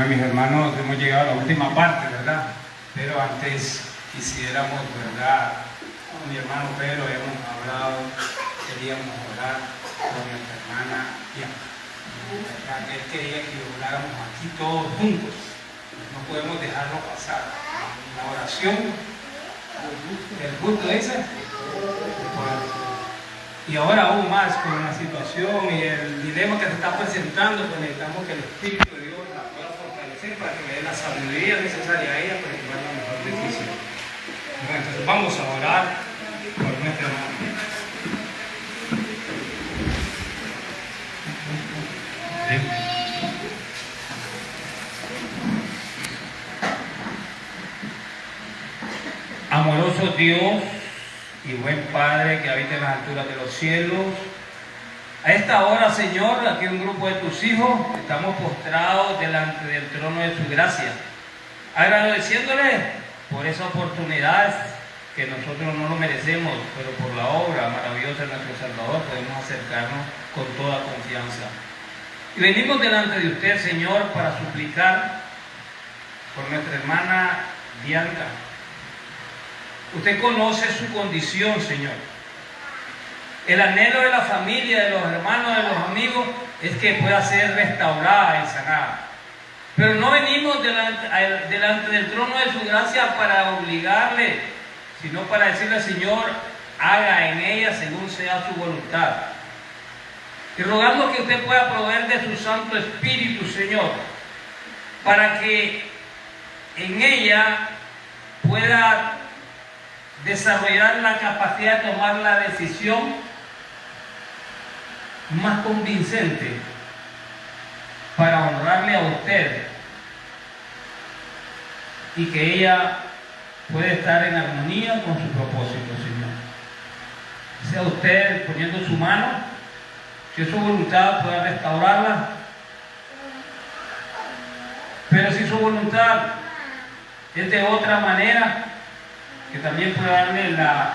Mis hermanos, hemos llegado a la última parte, ¿verdad? Pero antes quisiéramos, ¿verdad? Con mi hermano Pedro hemos hablado, queríamos orar con nuestra hermana Bianca. Él quería que lo oráramos aquí todos juntos. No podemos dejarlo pasar. La oración, el culto ese. Y ahora aún más con la situación y el dilema que se está presentando, pues necesitamos que el Espíritu de Dios la pueda fortalecer para que le dé la sabiduría necesaria a ella para tomar la mejor decisión. Bueno, entonces vamos a orar por nuestra hermana. Amoroso Dios y buen Padre que habita en las alturas de los cielos, a esta hora, Señor, aquí un grupo de tus hijos estamos postrados delante del trono de tu gracia, agradeciéndole por esa oportunidad que nosotros no lo merecemos, pero por la obra maravillosa de nuestro Salvador podemos acercarnos con toda confianza. Y venimos delante de usted, Señor, para suplicar por nuestra hermana Bianca. Usted conoce su condición, Señor. El anhelo de la familia, de los hermanos, de los amigos, es que pueda ser restaurada y sanada. Pero no venimos delante del trono de su gracia para obligarle, sino para decirle, Señor, haga en ella según sea su voluntad. Y rogando que usted pueda proveer de su Santo Espíritu, Señor, para que en ella pueda desarrollar la capacidad de tomar la decisión más convincente para honrarle a usted y que ella pueda estar en armonía con su propósito, Señor. Sea usted poniendo su mano, si es su voluntad, pueda restaurarla, pero si su voluntad es de otra manera, que también pueda darle la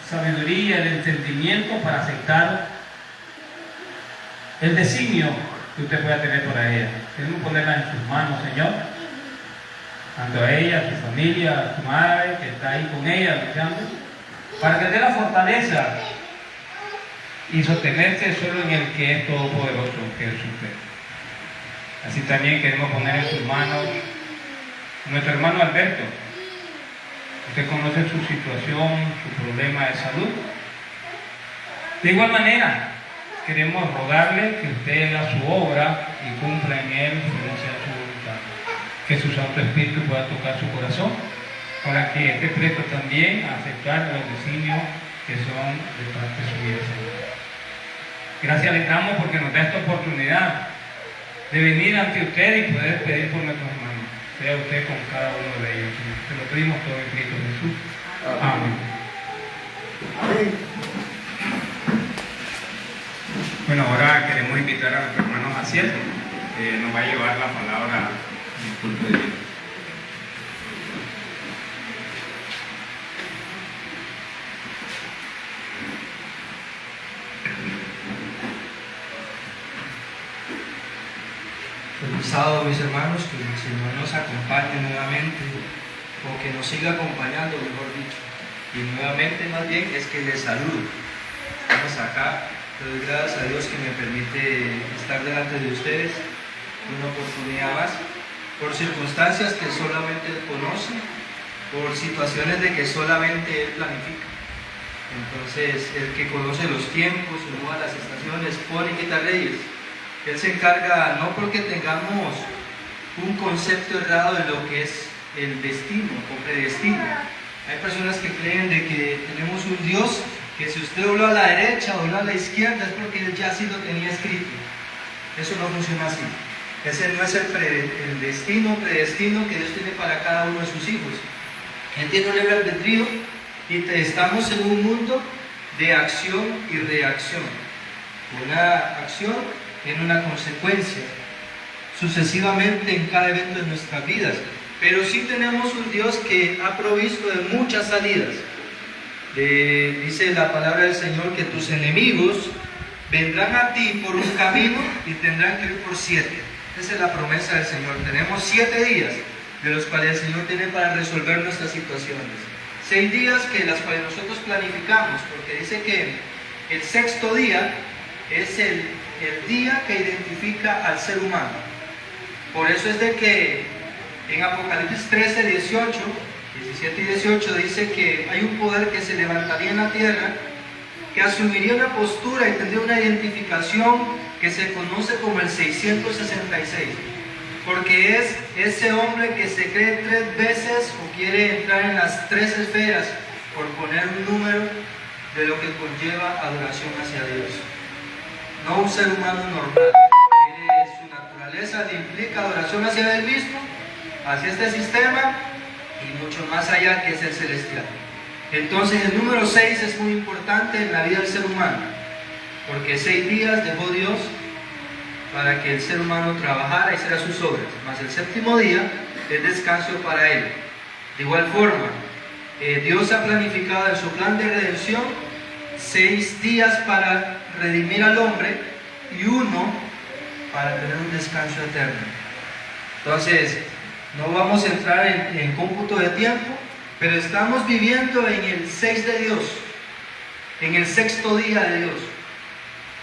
sabiduría, el entendimiento para aceptar el designio que usted pueda tener para ella. Queremos ponerla en sus manos, Señor, tanto a ella, a su familia, a su madre que está ahí con ella luchando, para que dé la fortaleza y sostenerse solo en el que es todopoderoso, que es usted. Así también queremos poner en sus manos a nuestro hermano Alberto. Usted conoce su situación, su problema de salud. De igual manera, queremos rogarle que usted haga su obra y cumpla en él según sea su voluntad. Que su Santo Espíritu pueda tocar su corazón para que esté presto también a aceptar los designios que son de parte de su vida, Señor. Gracias le damos porque nos da esta oportunidad de venir ante usted y poder pedir por nuestros hermanos. Sea usted con cada uno de ellos. Se lo pedimos todo en Cristo Jesús. Amén. Amén. Bueno, ahora queremos invitar a nuestro hermano Maciel, que nos va a llevar la palabra en el culto de Dios. Feliz sábado, mis hermanos, que el Señor nos acompañe nuevamente, o que nos siga acompañando, mejor dicho. Y nuevamente, más bien, es que les saludo. Estamos acá, le doy gracias a Dios que me permite estar delante de ustedes una oportunidad más, por circunstancias que solamente Él conoce, por situaciones de que solamente Él planifica. Entonces, el que conoce los tiempos, mueve las estaciones, pone y quita leyes. Él se encarga, no porque tengamos un concepto errado de lo que es el destino o predestino. Hay personas que creen de que tenemos un Dios que si usted dobló a la derecha o dobló a la izquierda es porque Él ya sí lo tenía escrito. Eso no funciona así. Ese no es el destino predestino que Dios tiene para cada uno de sus hijos. Él tiene un libre albedrío y estamos en un mundo de acción y reacción. Una acción tiene una consecuencia sucesivamente en cada evento de nuestras vidas, pero sí tenemos un Dios que ha provisto de muchas salidas. Dice la palabra del Señor que tus enemigos vendrán a ti por un camino y tendrán que ir por 7. Esa es la promesa del Señor. Tenemos 7 días de los cuales el Señor tiene para resolver nuestras situaciones. 6 días que las cuales nosotros planificamos, porque dice que el 6º día es el día que identifica al ser humano. Por eso es de que en Apocalipsis 13, 18, 17 y 18 dice que hay un poder que se levantaría en la tierra, que asumiría una postura y tendría una identificación que se conoce como el 666, porque es ese hombre que se cree 3 veces o quiere entrar en las 3 esferas, por poner un número de lo que conlleva adoración hacia Dios. No un ser humano normal, que su naturaleza le implica adoración hacia Él mismo, hacia este sistema y mucho más allá, que es el celestial. Entonces el número 6 es muy importante en la vida del ser humano, porque 6 días dejó Dios para que el ser humano trabajara y hiciera sus obras, mas el 7º día es descanso para él. De igual forma, Dios ha planificado en su plan de redención 6 días para redimir al hombre y 1 para tener un descanso eterno. Entonces, no vamos a entrar en cómputo de tiempo, pero estamos viviendo en el 6 de Dios, en el 6º día de Dios.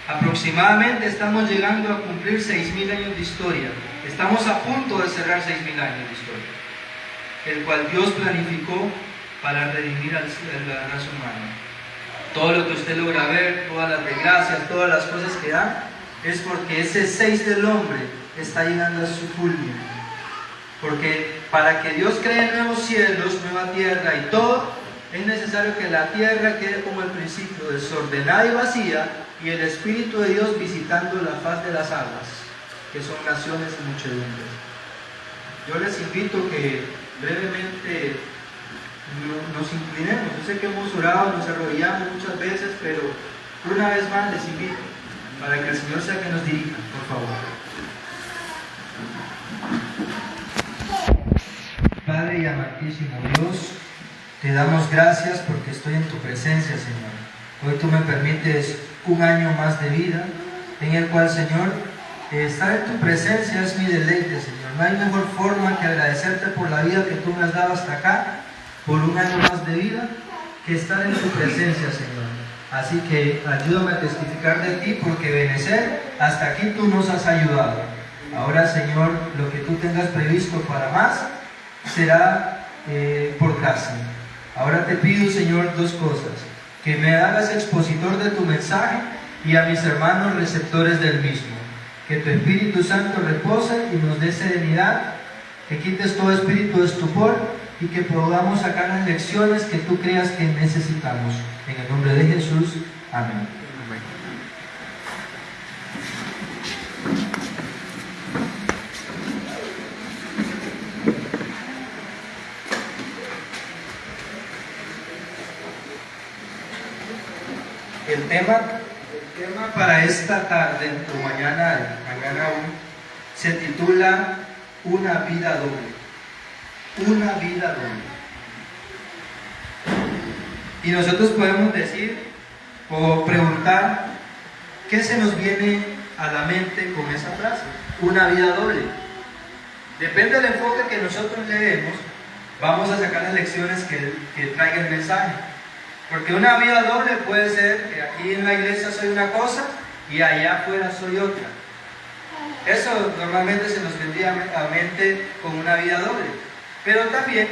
Aproximadamente estamos llegando a cumplir 6.000 años de historia. Estamos a punto de cerrar 6.000 años de historia, el cual Dios planificó para redimir a la raza humana. Todo lo que usted logra ver, todas las desgracias, todas las cosas que dan, es porque ese 6 del hombre está llegando a su culmine. Porque para que Dios cree nuevos cielos, nueva tierra y todo, es necesario que la tierra quede como al principio, desordenada y vacía, y el Espíritu de Dios visitando la faz de las aguas, que son naciones y muchedumbres. Yo les invito que brevemente nos inclinemos. Yo sé que hemos orado, nos arrodillamos muchas veces, pero una vez más les invito para que el Señor sea que nos dirija, por favor. Padre y amantísimo Dios, te damos gracias porque estoy en tu presencia, Señor. Hoy tú me permites un año más de vida, en el cual, Señor, estar en tu presencia es mi deleite, Señor. No hay mejor forma que agradecerte por la vida que tú me has dado hasta acá, por un año más de vida, que estar en tu presencia, Señor. Así que ayúdame a testificar de ti, porque Benecer, hasta aquí tú nos has ayudado. Ahora, Señor, lo que tú tengas previsto para más será por gracia. Ahora te pido, Señor, 2 cosas: que me hagas expositor de tu mensaje y a mis hermanos receptores del mismo. Que tu Espíritu Santo repose y nos dé serenidad, que quites todo espíritu de estupor y que podamos sacar las lecciones que tú creas que necesitamos. En el nombre de Jesús, amén. El tema para esta tarde o mañana aún se titula Una vida doble. Una vida doble. Y nosotros podemos decir o preguntar, ¿qué se nos viene a la mente con esa frase? Una vida doble. Depende del enfoque que nosotros le demos, vamos a sacar las lecciones que traiga el mensaje. Porque una vida doble puede ser que aquí en la iglesia soy una cosa y allá afuera soy otra. Eso normalmente se nos vendría a mente con una vida doble. Pero también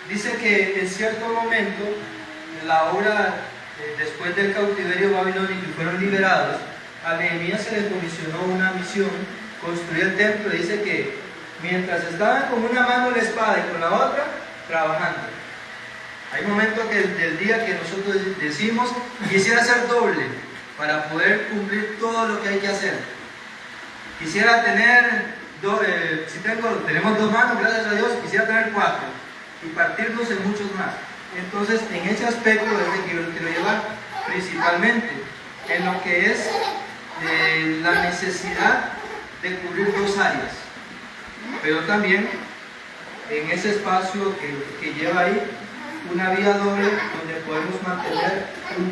dice que en cierto momento, la hora después del cautiverio babilónico y fueron liberados, a Nehemías se le comisionó una misión, construir el templo. Dice que mientras estaban con una mano la espada y con la otra trabajando. Hay momentos del día que nosotros decimos, quisiera ser doble para poder cumplir todo lo que hay que hacer. Quisiera tener, tenemos 2 manos, gracias a Dios, quisiera tener 4 y partirnos en muchos más. Entonces, en ese aspecto es el que yo quiero llevar, principalmente en lo que es la necesidad de cubrir 2 áreas, pero también en ese espacio que lleva ahí, una vía doble donde podemos mantener un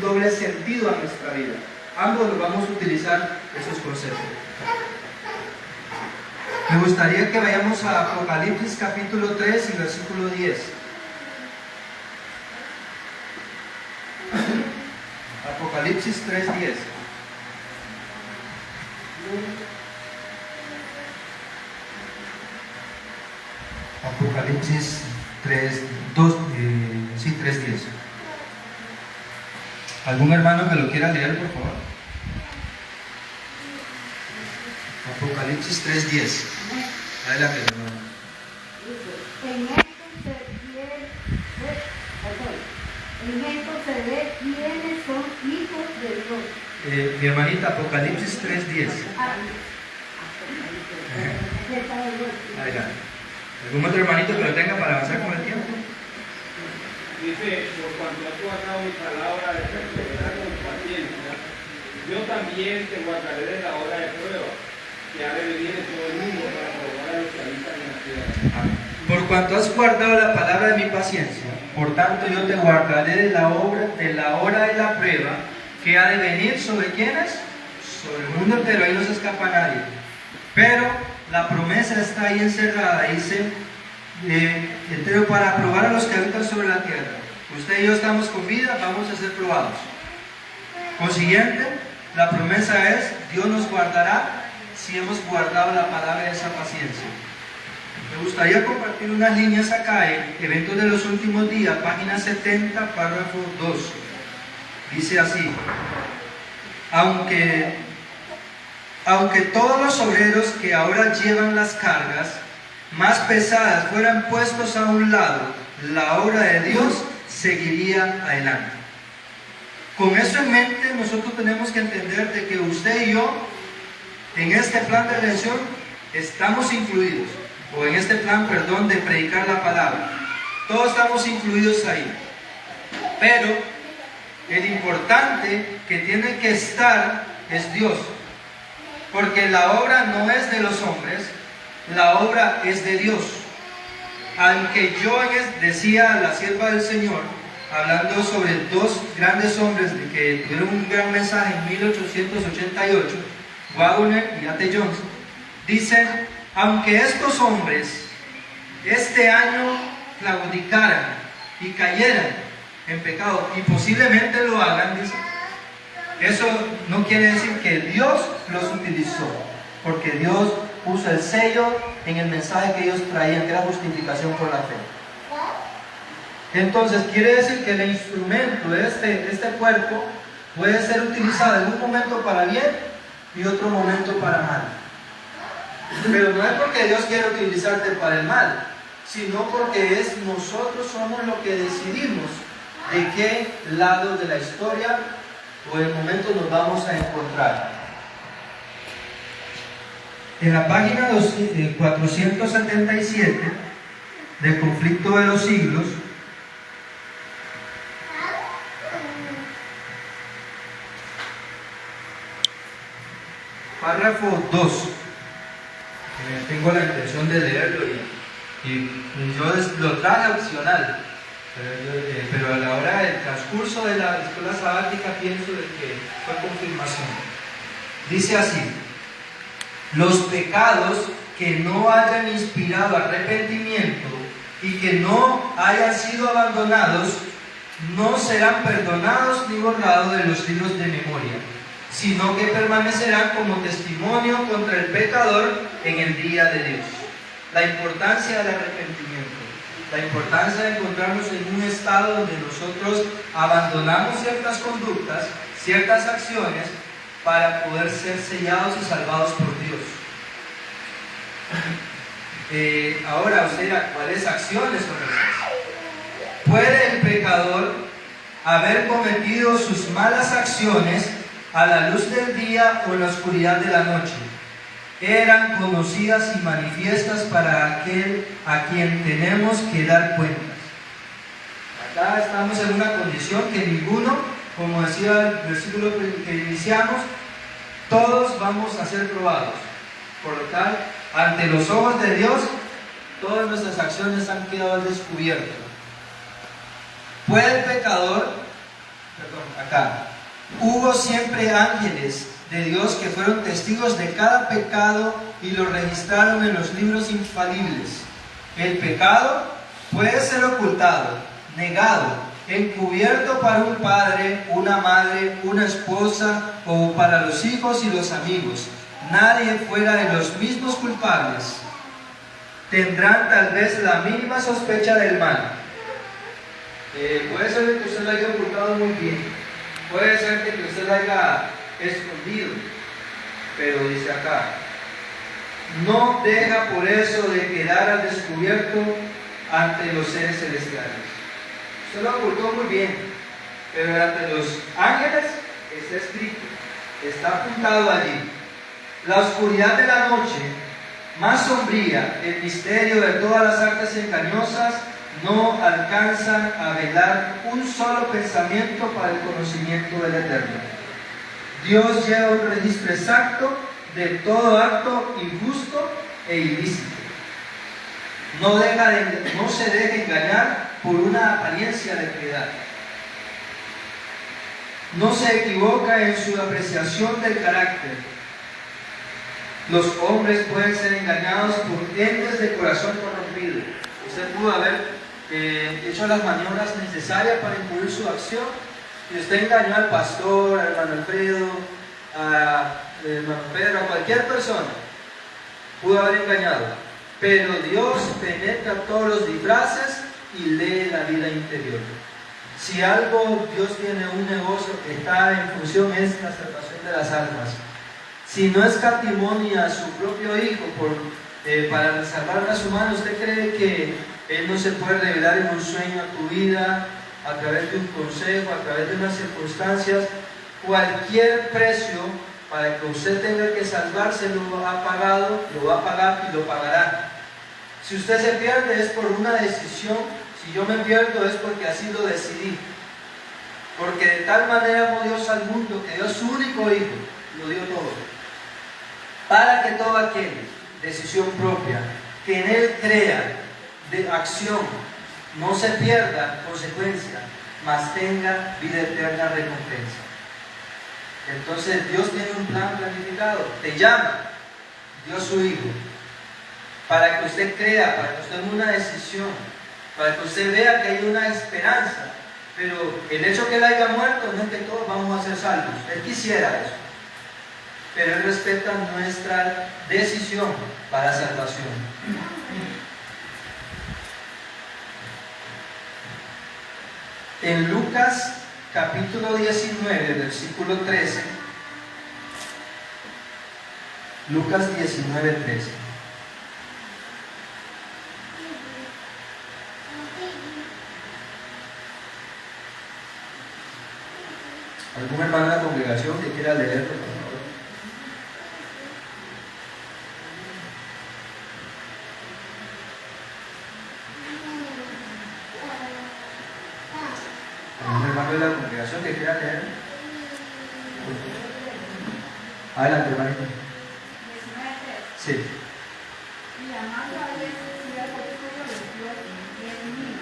doble sentido a nuestra vida. Ambos los vamos a utilizar esos conceptos. Me gustaría que vayamos a Apocalipsis capítulo 3 y versículo 10. Apocalipsis 3:10. Apocalipsis 3:10. ¿Algún hermano que lo quiera leer, por favor? Apocalipsis 3:10. Adelante, hermano. En esto se ve quiénes son hijos de Dios. Mi hermanita, Apocalipsis 3:10. Adelante. ¿Algún otro hermanito que lo tenga para avanzar con el tiempo? Dice, por cuanto has guardado mi palabra de perseverar con paciencia, yo también te guardaré de la hora de prueba, que ha de venir en todo el mundo para probar a los que habitan en la tierra. Amén. Por cuanto has guardado la palabra de mi paciencia, por tanto yo te guardaré de la hora de la prueba, que ha de venir sobre quiénes, sobre el mundo entero, ahí no se escapa nadie. Pero la promesa está ahí encerrada, dice, entero para probar a los que habitan sobre la tierra. Usted y yo estamos con vida, vamos a ser probados. Consiguiente, la promesa es, Dios nos guardará si hemos guardado la palabra de esa paciencia. Me gustaría compartir unas líneas acá en Eventos de los Últimos Días, página 70, párrafo 2. Dice así: aunque todos los obreros que ahora llevan las cargas más pesadas fueran puestos a un lado, la obra de Dios seguiría adelante. Con eso en mente, nosotros tenemos que entender de que usted y yo, en este plan de redención, estamos incluidos, o en este plan, perdón, de predicar la palabra. Todos estamos incluidos ahí. Pero el importante que tiene que estar es Dios. Porque la obra no es de los hombres, la obra es de Dios. Aunque yo decía la sierva del Señor, hablando sobre dos grandes hombres que tuvieron un gran mensaje en 1888, Wagner y A.T. Johnson, dicen, aunque estos hombres este año claudicaran y cayeran en pecado, y posiblemente lo hagan, dice, eso no quiere decir que Dios los utilizó, porque Dios puso el sello en el mensaje que ellos traían, que era justificación por la fe. Entonces quiere decir que el instrumento de este cuerpo puede ser utilizado en un momento para bien y otro momento para mal. Pero no es porque Dios quiere utilizarte para el mal, sino porque nosotros somos los que decidimos de qué lado de la historia o el momento nos vamos a encontrar. En la página 477 del Conflicto de los Siglos, párrafo 2, tengo la intención de leerlo y yo lo traje opcional, pero a la hora del transcurso de la escuela sabática pienso de que fue confirmación. Dice así: los pecados que no hayan inspirado arrepentimiento y que no hayan sido abandonados no serán perdonados ni borrados de los libros de memoria, sino que permanecerán como testimonio contra el pecador en el día de Dios. La importancia del arrepentimiento, la importancia de encontrarnos en un estado donde nosotros abandonamos ciertas conductas, ciertas acciones, para poder ser sellados y salvados por Dios. Ahora usted dirá, ¿cuáles acciones son esas? ¿Puede el pecador haber cometido sus malas acciones a la luz del día o en la oscuridad de la noche? Eran conocidas y manifiestas para aquel a quien tenemos que dar cuentas. Acá estamos en una condición que ninguno, como decía el versículo que iniciamos, todos vamos a ser probados. Por lo tal, ante los ojos de Dios, todas nuestras acciones han quedado al descubierto. ¿Puede el pecador, acá, hubo siempre ángeles de Dios que fueron testigos de cada pecado y lo registraron en los libros infalibles? El pecado puede ser ocultado, negado, encubierto para un padre, una madre, una esposa o para los hijos y los amigos. Nadie fuera de los mismos culpables. Tendrán tal vez la mínima sospecha del mal. Puede ser que usted lo haya ocultado muy bien, puede ser que usted lo haya escondido, pero dice acá, no deja por eso de quedar al descubierto ante los seres celestiales. Usted lo ocultó muy bien, pero ante los ángeles está escrito, está apuntado allí. La oscuridad de la noche, más sombría, el misterio de todas las artes engañosas, no alcanzan a velar un solo pensamiento para el conocimiento del Eterno. Dios lleva un registro exacto de todo acto injusto e ilícito. No se deja engañar por una apariencia de piedad. No se equivoca en su apreciación del carácter. Los hombres pueden ser engañados por entes de corazón corrompido. Usted pudo haber hecho las maniobras necesarias para incluir su acción y usted engañó al pastor, al hermano Alfredo, a hermano Pedro, a cualquier persona. Pudo haber engañado, pero Dios penetra todos los disfraces y lee la vida interior. Si algo Dios tiene un negocio que está en función es la salvación de las almas. Si no escatimó ni a su propio hijo para salvar a su mano, ¿usted cree que Él no se puede revelar en un sueño a tu vida, a través de un consejo, a través de unas circunstancias? Cualquier precio para que usted tenga que salvarse lo ha pagado, lo va a pagar y lo pagará. Si usted se pierde es por una decisión. Si yo me pierdo es porque así lo decidí. Porque de tal manera amó Dios al mundo que dio su único hijo, lo dio todo, para que todo aquel, decisión propia, que en Él crea, de acción, no se pierda consecuencia, mas tenga vida eterna recompensa. Entonces Dios tiene un plan planificado, te llama, dio su hijo, para que usted crea, para que usted tome una decisión, para que usted vea que hay una esperanza. Pero el hecho que Él haya muerto no es que todos vamos a ser salvos. Él quisiera eso, pero Él respeta nuestra decisión para salvación. En Lucas capítulo 19, versículo 13, Lucas 19, 13. ¿Algún hermano de la congregación que quiera leerlo, por favor? ¿Algún hermano de la congregación que quiera leerlo? Adelante, hermanito. Sí. Y llamando a Jesús, siervo suyo, le dio 10.000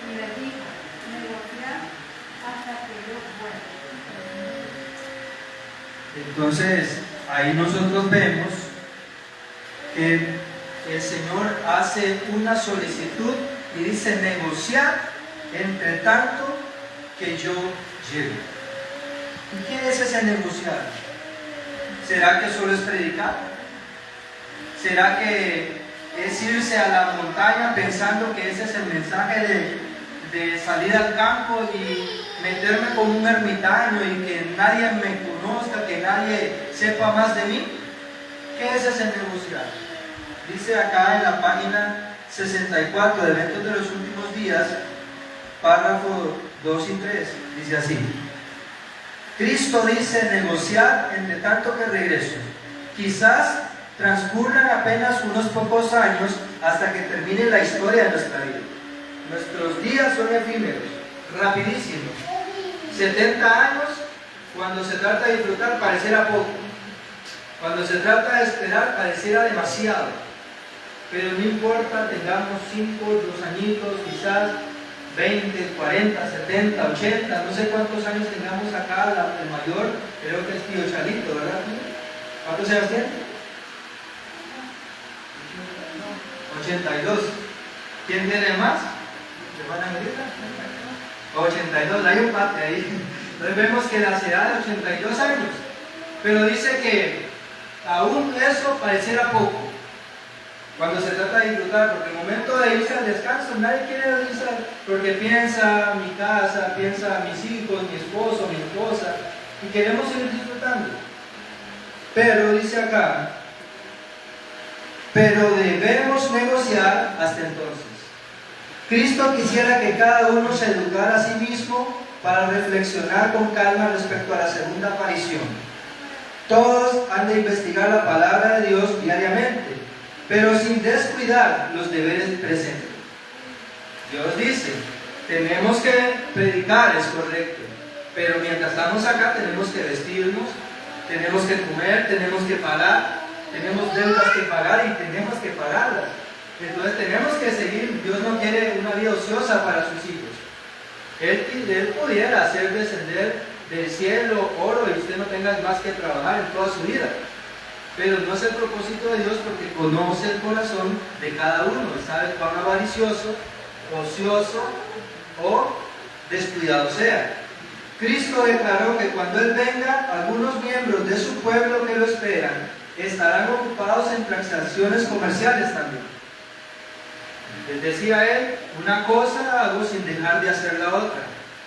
y le dijo, negociar hasta que yo pueda. Entonces, ahí nosotros vemos que el Señor hace una solicitud y dice negociar entre tanto que yo llego. ¿Y qué es ese negociar? ¿Será que solo es predicar? ¿Será que es irse a la montaña pensando que ese es el mensaje de salir al campo y meterme como un ermitaño y que nadie me conozca, que nadie sepa más de mí? ¿Qué es ese negociar? Dice acá en la página 64 de Eventos de los Últimos Días, párrafo 2 y 3, dice así: Cristo dice negociar entre tanto que regreso. Quizás transcurran apenas unos pocos años hasta que termine la historia de nuestra vida. Nuestros días son efímeros, rapidísimos. 70 años, cuando se trata de disfrutar, pareciera poco. Cuando se trata de esperar, pareciera demasiado. pero no importa, tengamos 5, 2 añitos, quizás 20, 40, 70, 80, no sé cuántos años tengamos acá, el mayor, creo que es tío Chalito, ¿verdad? ¿Cuántos años tiene? 82. ¿Quién tiene más? ¿Hermana Angelita? 82, hay un empate ahí. Entonces vemos que la edad de 82 años, pero dice que aún eso pareciera poco cuando se trata de disfrutar, porque el momento de irse al descanso nadie quiere irse, porque piensa mi casa, piensa mis hijos, mi esposo, mi esposa, y queremos seguir disfrutando. Pero dice acá, pero debemos negociar hasta entonces. Cristo quisiera que cada uno se educara a sí mismo para reflexionar con calma respecto a la segunda aparición. Todos han de investigar la palabra de Dios diariamente, pero sin descuidar los deberes presentes. Dios dice, tenemos que predicar, es correcto, pero mientras estamos acá tenemos que vestirnos, tenemos que comer, tenemos que pagar, tenemos deudas que pagar y tenemos que pagarlas. Entonces tenemos que seguir. Dios no quiere una vida ociosa para sus hijos. Él pudiera hacer descender del cielo oro y usted no tenga más que trabajar en toda su vida. Pero no es el propósito de Dios, porque conoce el corazón de cada uno y sabe cuán avaricioso, ocioso o descuidado sea. Cristo declaró que cuando Él venga, algunos miembros de su pueblo que lo esperan estarán ocupados en transacciones comerciales también. Les decía Él, una cosa hago sin dejar de hacer la otra,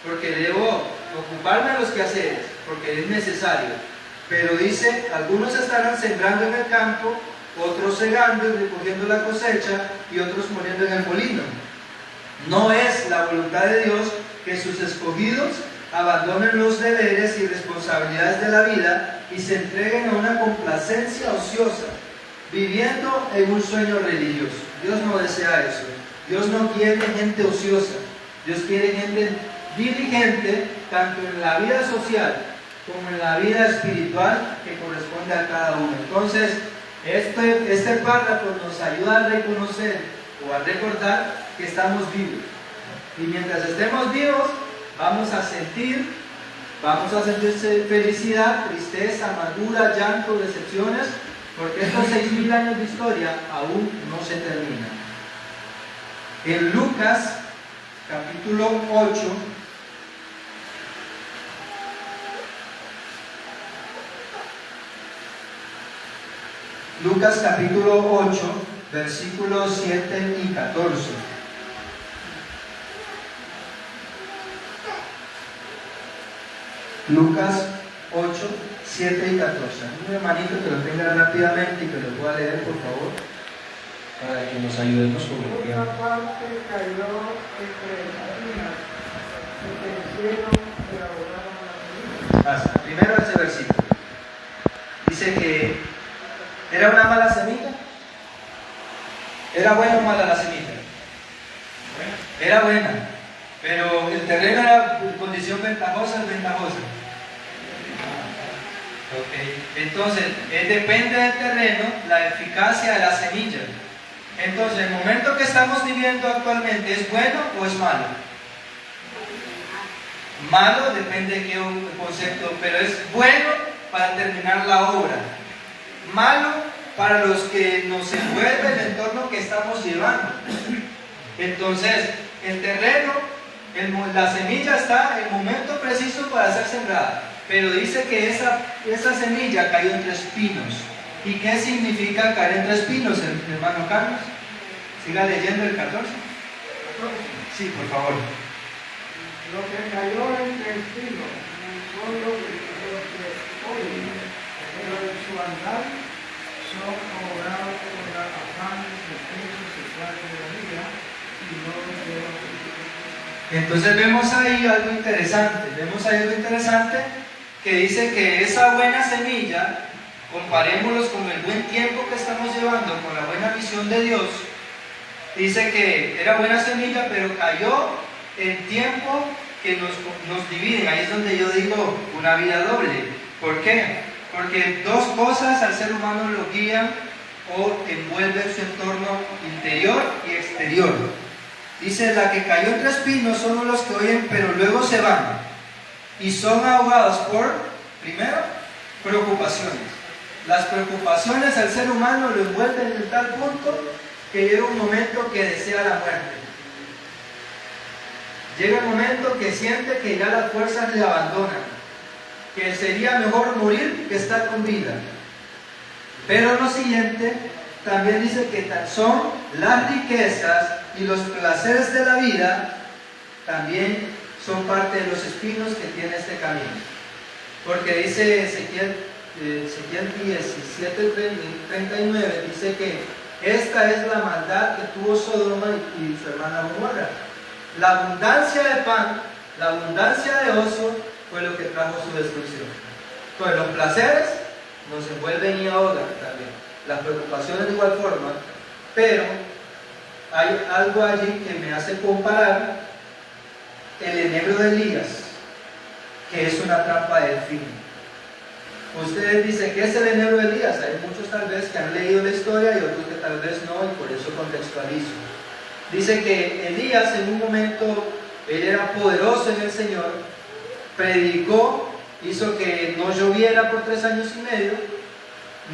porque debo ocuparme de los quehaceres, porque es necesario. Pero dice, algunos estarán sembrando en el campo, otros segando y recogiendo la cosecha, y otros muriendo en el molino. No es la voluntad de Dios que sus escogidos abandonen los deberes y responsabilidades de la vida y se entreguen a una complacencia ociosa, viviendo en un sueño religioso. Dios no desea eso. Dios no quiere gente ociosa. Dios quiere gente diligente, tanto en la vida social como en la vida espiritual que corresponde a cada uno. Entonces, este párrafo nos ayuda a reconocer o a recordar que estamos vivos. Y mientras estemos vivos, vamos a sentir felicidad, tristeza, amargura, llanto, decepciones, porque estos 6.000 años de historia aún no se terminan. En Lucas, capítulo 8, Lucas capítulo 8, versículos 7 y 14. Lucas 8, 7 y 14. Un hermanito que lo tenga rápidamente y que lo pueda leer, por favor, para que nos ayudemos con el tiempo. Una parte cayó entre espinas, que crecieron y elaboraron la semilla. Primero ese versículo. Dice que era una mala semilla. ¿Era buena o mala la semilla? Era buena, pero el terreno era condición ventajosa, ventajosa. Okay. Entonces, depende del terreno la eficacia de la semilla. Entonces, el momento que estamos viviendo actualmente, ¿es bueno o es malo? Malo depende de qué concepto, pero es bueno para terminar la obra. Malo para los que nos envuelve el entorno que estamos llevando. Entonces, el terreno, la semilla está en el momento preciso para ser sembrada. Pero dice que esa semilla cayó entre espinos. ¿Y qué significa caer entre espinos, hermano Carlos? Siga leyendo el 14. Sí, por favor. Lo que cayó entre espinos son los que oyen, pero en su andar son ahogados por la afán de espíritu sexual de la vida y no de Entonces vemos ahí algo interesante, que dice que esa buena semilla, comparémoslos con el buen tiempo que estamos llevando, con la buena visión de Dios. Dice que era buena semilla, pero cayó en tiempo que nos dividen. Ahí es donde yo digo una vida doble. ¿Por qué? Porque dos cosas al ser humano lo guían o envuelve su entorno interior y exterior. Dice, la que cayó entre espinos son los que oyen, pero luego se van y son ahogados por, primero, preocupaciones. Las preocupaciones al ser humano lo envuelven en tal punto que llega un momento que desea la muerte. Llega un momento que siente que ya las fuerzas le abandonan, que sería mejor morir que estar con vida. Pero lo siguiente también dice que son las riquezas y los placeres de la vida, también son parte de los espinos que tiene este camino. Porque dice Ezequiel 17:39, dice que esta es la maldad que tuvo Sodoma y su hermana Gomorra. La abundancia de pan, la abundancia de ocio fue lo que trajo su destrucción. Entonces los placeres nos envuelven y ahogan también. Las preocupaciones de igual forma, pero hay algo allí que me hace comparar el enebro de Elías, que es una trampa del fin. Ustedes dicen, ¿qué es el enebro de Elías? Hay muchos tal vez que han leído la historia y otros que tal vez no, y por eso contextualizo. Dice que Elías en un momento, él era poderoso en el Señor, predicó, hizo que no lloviera por 3 años y medio,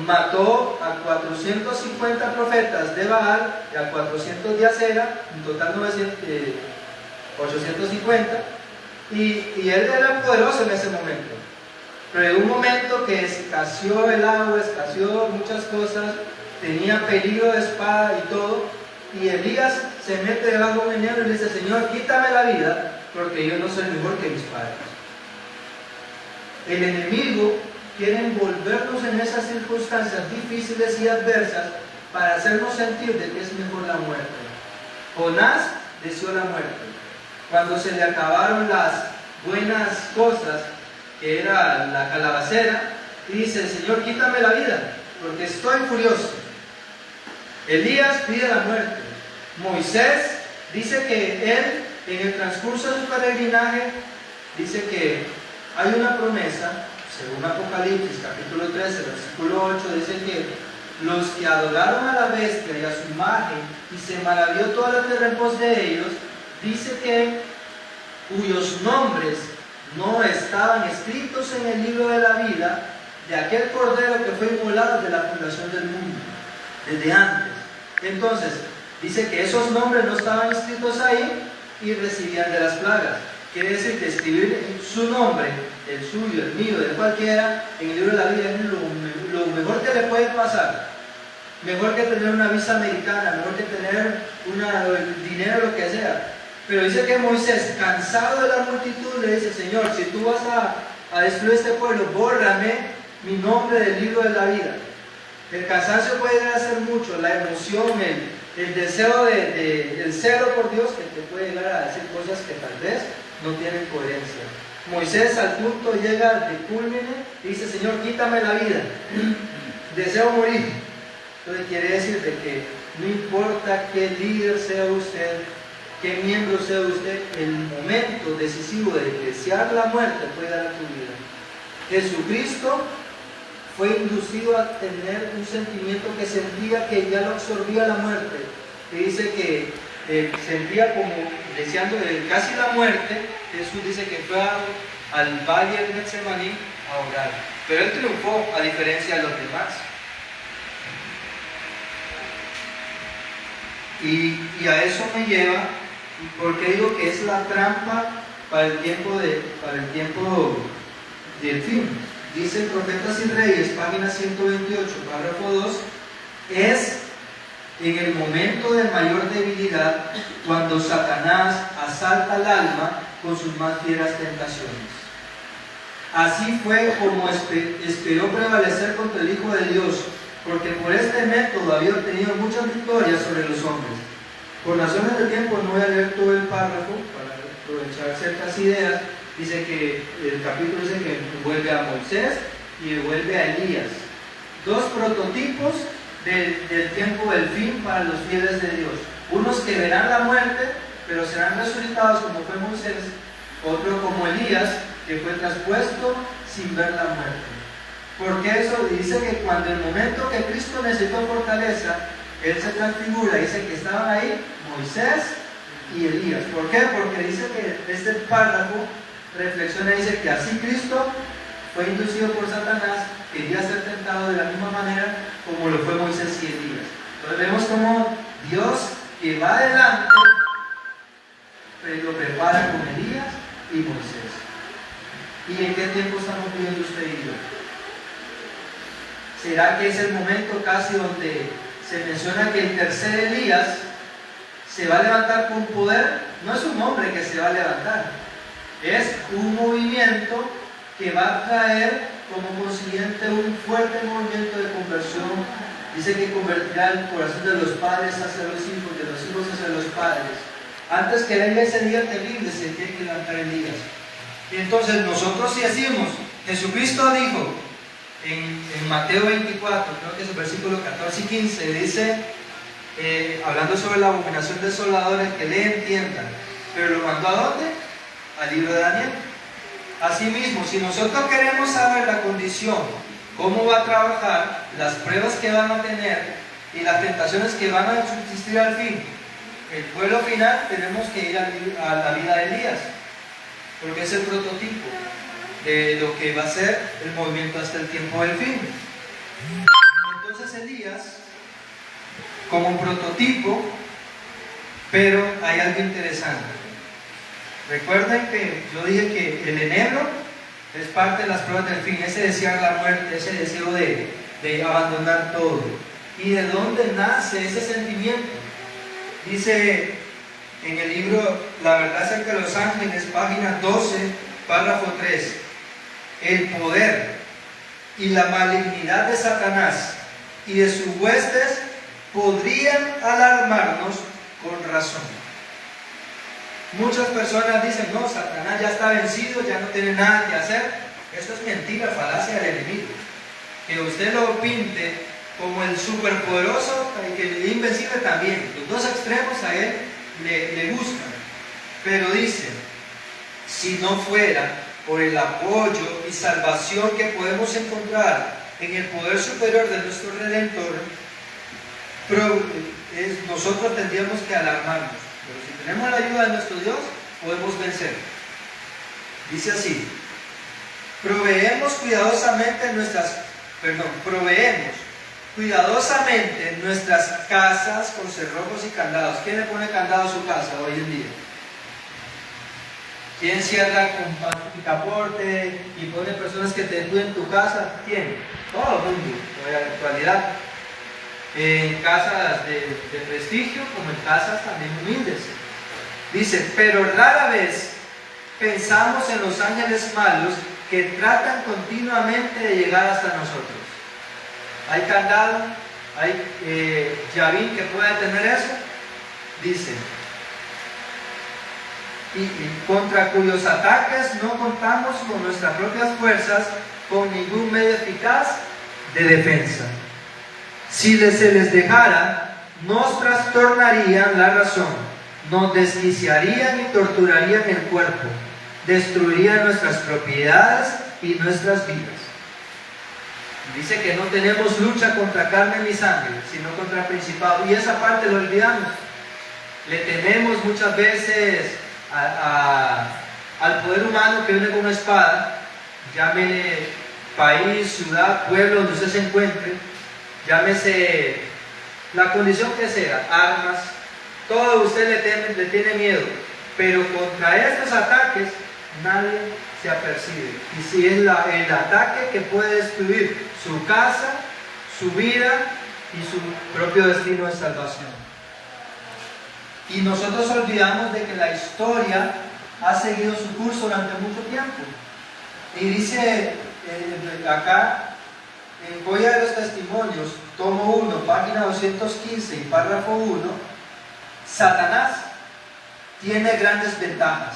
mató a 450 profetas de Baal y a 400 de Acera, en total 850, y él era poderoso en ese momento. Pero en un momento que escaseó el agua, escaseó muchas cosas, tenía peligro de espada y todo, y Elías se mete debajo de un enebro y le dice, Señor, quítame la vida, porque yo no soy mejor que mis padres. El enemigo quiere envolvernos en esas circunstancias difíciles y adversas para hacernos sentir de que es mejor la muerte. Jonás deseó la muerte. Cuando se le acabaron las buenas cosas, que era la calabacera, y dice, Señor, quítame la vida, porque estoy furioso. Elías pide la muerte. Moisés dice que él, en el transcurso de su peregrinaje, dice que hay una promesa, según Apocalipsis capítulo 13, versículo 8, dice que los que adoraron a la bestia y a su imagen, y se maravilló toda la tierra en pos de ellos, dice que cuyos nombres no estaban escritos en el libro de la vida de aquel cordero que fue inmolado desde la fundación del mundo, desde antes. Entonces, dice que esos nombres no estaban escritos ahí y recibían de las plagas. Quiere decir que escribir su nombre, el suyo, el mío, de cualquiera, en el libro de la vida es lo mejor que le puede pasar. Mejor que tener una visa americana, mejor que tener dinero, lo que sea. Pero dice que Moisés, cansado de la multitud, le dice, Señor, si tú vas a destruir este pueblo, bórrame mi nombre del libro de la vida. El cansancio puede llegar a ser mucho, la emoción, el deseo el celo por Dios, que te puede llegar a decir cosas que tal vez no tienen coherencia. Moisés al punto llega de culmine y dice, Señor, quítame la vida, deseo morir. Entonces quiere decir de que no importa qué líder sea usted, qué miembro sea usted, el momento decisivo de desear la muerte puede dar a tu vida. Jesucristo fue inducido a tener un sentimiento que sentía que ya lo absorbía la muerte. Y dice que sentía como deseando casi la muerte. Jesús dice que fue al valle de Getsemaní a orar. Pero él triunfó a diferencia de los demás. Y a eso me lleva, porque digo que es la trampa para el tiempo del fin. Dice Profetas y Reyes, página 128, párrafo 2, es en el momento de mayor debilidad cuando Satanás asalta al alma con sus más fieras tentaciones. Así fue como esperó prevalecer contra el Hijo de Dios, porque por este método había obtenido muchas victorias sobre los hombres. Por razones del tiempo no voy a leer todo el párrafo para aprovechar ciertas ideas. Dice que el capítulo dice que vuelve a Moisés y vuelve a Elías. Dos prototipos del tiempo del fin para los fieles de Dios. Unos que verán la muerte, pero serán resucitados como fue Moisés. Otro como Elías, que fue traspuesto sin ver la muerte. Porque eso dice que cuando el momento que Cristo necesitó fortaleza, Él se transfigura, dice que estaban ahí Moisés y Elías. ¿Por qué? Porque dice que este párrafo reflexiona y dice que así Cristo fue inducido por Satanás, quería ser tentado de la misma manera como lo fue Moisés y Elías. Entonces vemos como Dios que va adelante, pero lo prepara con Elías y Moisés. ¿Y en qué tiempo estamos viviendo usted y yo? ¿Será que es el momento casi donde se menciona que el tercer Elías se va a levantar con poder? No es un hombre que se va a levantar, es un movimiento que va a traer como consiguiente un fuerte movimiento de conversión. Dice que convertirá el corazón de los padres hacia los hijos, de los hijos hacia los padres. Antes que venga ese día terrible, se tiene que levantar Elías. Y entonces nosotros sí decimos, Jesucristo dijo en Mateo 24, creo que es el versículo 14 y 15, dice, hablando sobre la abominación desoladora, que le entiendan. Pero lo mandó ¿a dónde? Al libro de Daniel. Asimismo, si nosotros queremos saber la condición, cómo va a trabajar, las pruebas que van a tener y las tentaciones que van a subsistir al fin, el pueblo final, tenemos que ir a la vida de Elías, porque es el prototipo de lo que va a ser el movimiento hasta el tiempo del fin. Entonces Elías, como un prototipo, pero hay algo interesante. Recuerden que yo dije que el enebro es parte de las pruebas del fin, ese desear la muerte, ese deseo de abandonar todo. ¿Y de dónde nace ese sentimiento? Dice en el libro La verdad acerca de los ángeles, página 12, párrafo 3, el poder y la malignidad de Satanás y de sus huestes podrían alarmarnos con razón. Muchas personas dicen, no, Satanás ya está vencido, ya no tiene nada que hacer. Esto es mentira, falacia del enemigo. Que usted lo pinte como el superpoderoso, que el invencible también. Los dos extremos a él le gustan. Pero dice, si no fuera por el apoyo y salvación que podemos encontrar en el poder superior de nuestro Redentor, nosotros tendríamos que alarmarnos. Pero si tenemos la ayuda de nuestro Dios, podemos vencer. Dice así, proveemos cuidadosamente nuestras casas con cerrojos y candados. ¿Quién le pone candado a su casa hoy en día? ¿Quién cierra con picaporte y pone personas que te cuiden tu casa? ¿Quién? Todo el mundo, en la actualidad. En casas de prestigio como en casas también humildes. Dice, pero rara vez pensamos en los ángeles malos que tratan continuamente de llegar hasta nosotros. ¿Hay candado? ¿Hay llavín que pueda detener eso? Dice, y contra cuyos ataques no contamos con nuestras propias fuerzas, con ningún medio eficaz de defensa. Si se les dejara, nos trastornarían la razón, nos desquiciarían y torturarían el cuerpo, destruirían nuestras propiedades y nuestras vidas. Dice que no tenemos lucha contra carne ni sangre, sino contra principados. Y esa parte lo olvidamos. Le tememos muchas veces al poder humano que viene con una espada, llámele país, ciudad, pueblo, donde usted se encuentre, llámese la condición que sea, armas, todo usted le tiene miedo, pero contra estos ataques nadie se apercibe. Y si es el ataque que puede destruir su casa, su vida y su propio destino de salvación. Y nosotros olvidamos de que la historia ha seguido su curso durante mucho tiempo. Y dice acá, en Joya de los Testimonios, tomo 1, página 215 y párrafo 1, Satanás tiene grandes ventajas.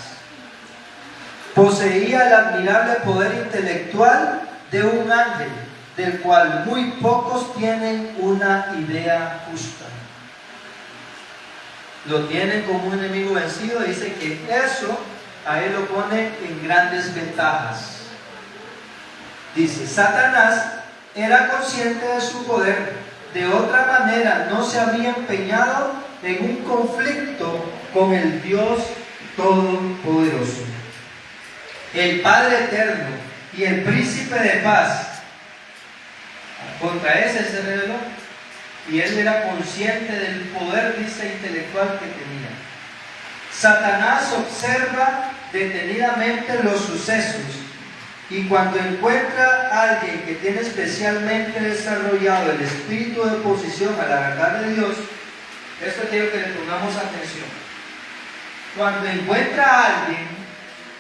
Poseía el admirable poder intelectual de un ángel, del cual muy pocos tienen una idea justa. Lo tienen como un enemigo vencido, dice que eso a él lo pone en grandes ventajas. Dice, Satanás era consciente de su poder. De otra manera, no se habría empeñado en un conflicto con el Dios Todopoderoso. El Padre Eterno y el Príncipe de Paz, contra ese se rebeló, y él era consciente del poder, dice, intelectual que tenía. Satanás observa detenidamente los sucesos, y cuando encuentra a alguien que tiene especialmente desarrollado el espíritu de oposición a la verdad de Dios, esto quiero que le pongamos atención. Cuando encuentra a alguien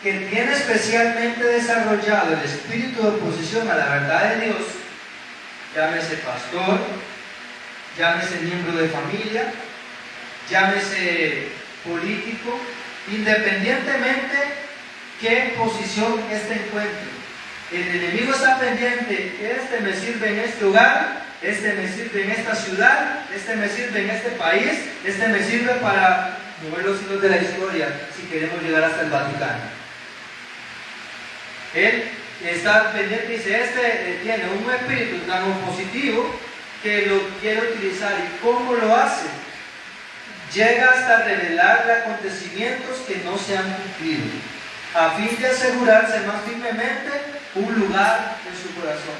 que tiene especialmente desarrollado el espíritu de oposición a la verdad de Dios, llámese pastor, llámese miembro de familia, llámese político, independientemente qué posición éste encuentre. El enemigo está pendiente, este me sirve en este lugar, este me sirve en esta ciudad, este me sirve en este país, este me sirve para mover los hilos de la historia si queremos llegar hasta el Vaticano. Él está pendiente y dice, este tiene un espíritu tan opositivo que lo quiere utilizar. ¿Y cómo lo hace? Llega hasta revelarle acontecimientos que no se han cumplido, a fin de asegurarse más firmemente un lugar en su corazón.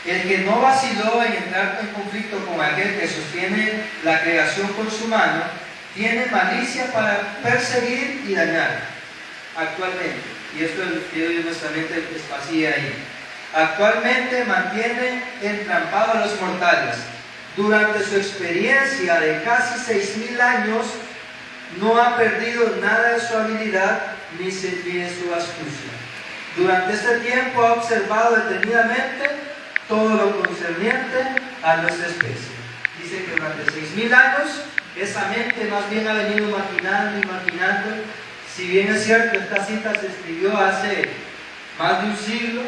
El que no vaciló en entrar en conflicto con aquel que sostiene la creación con su mano, tiene malicia para perseguir y dañar. Actualmente, y esto Dios nuestra mente espacía ahí, actualmente mantiene entrampado a los mortales. Durante su experiencia de casi 6.000 años, no ha perdido nada de su habilidad ni de su astucia. Durante este tiempo ha observado detenidamente todo lo concerniente a nuestra especie. Dice que durante 6.000 años esa mente más bien ha venido maquinando y maquinando. Si bien es cierto, esta cita se escribió hace más de un siglo,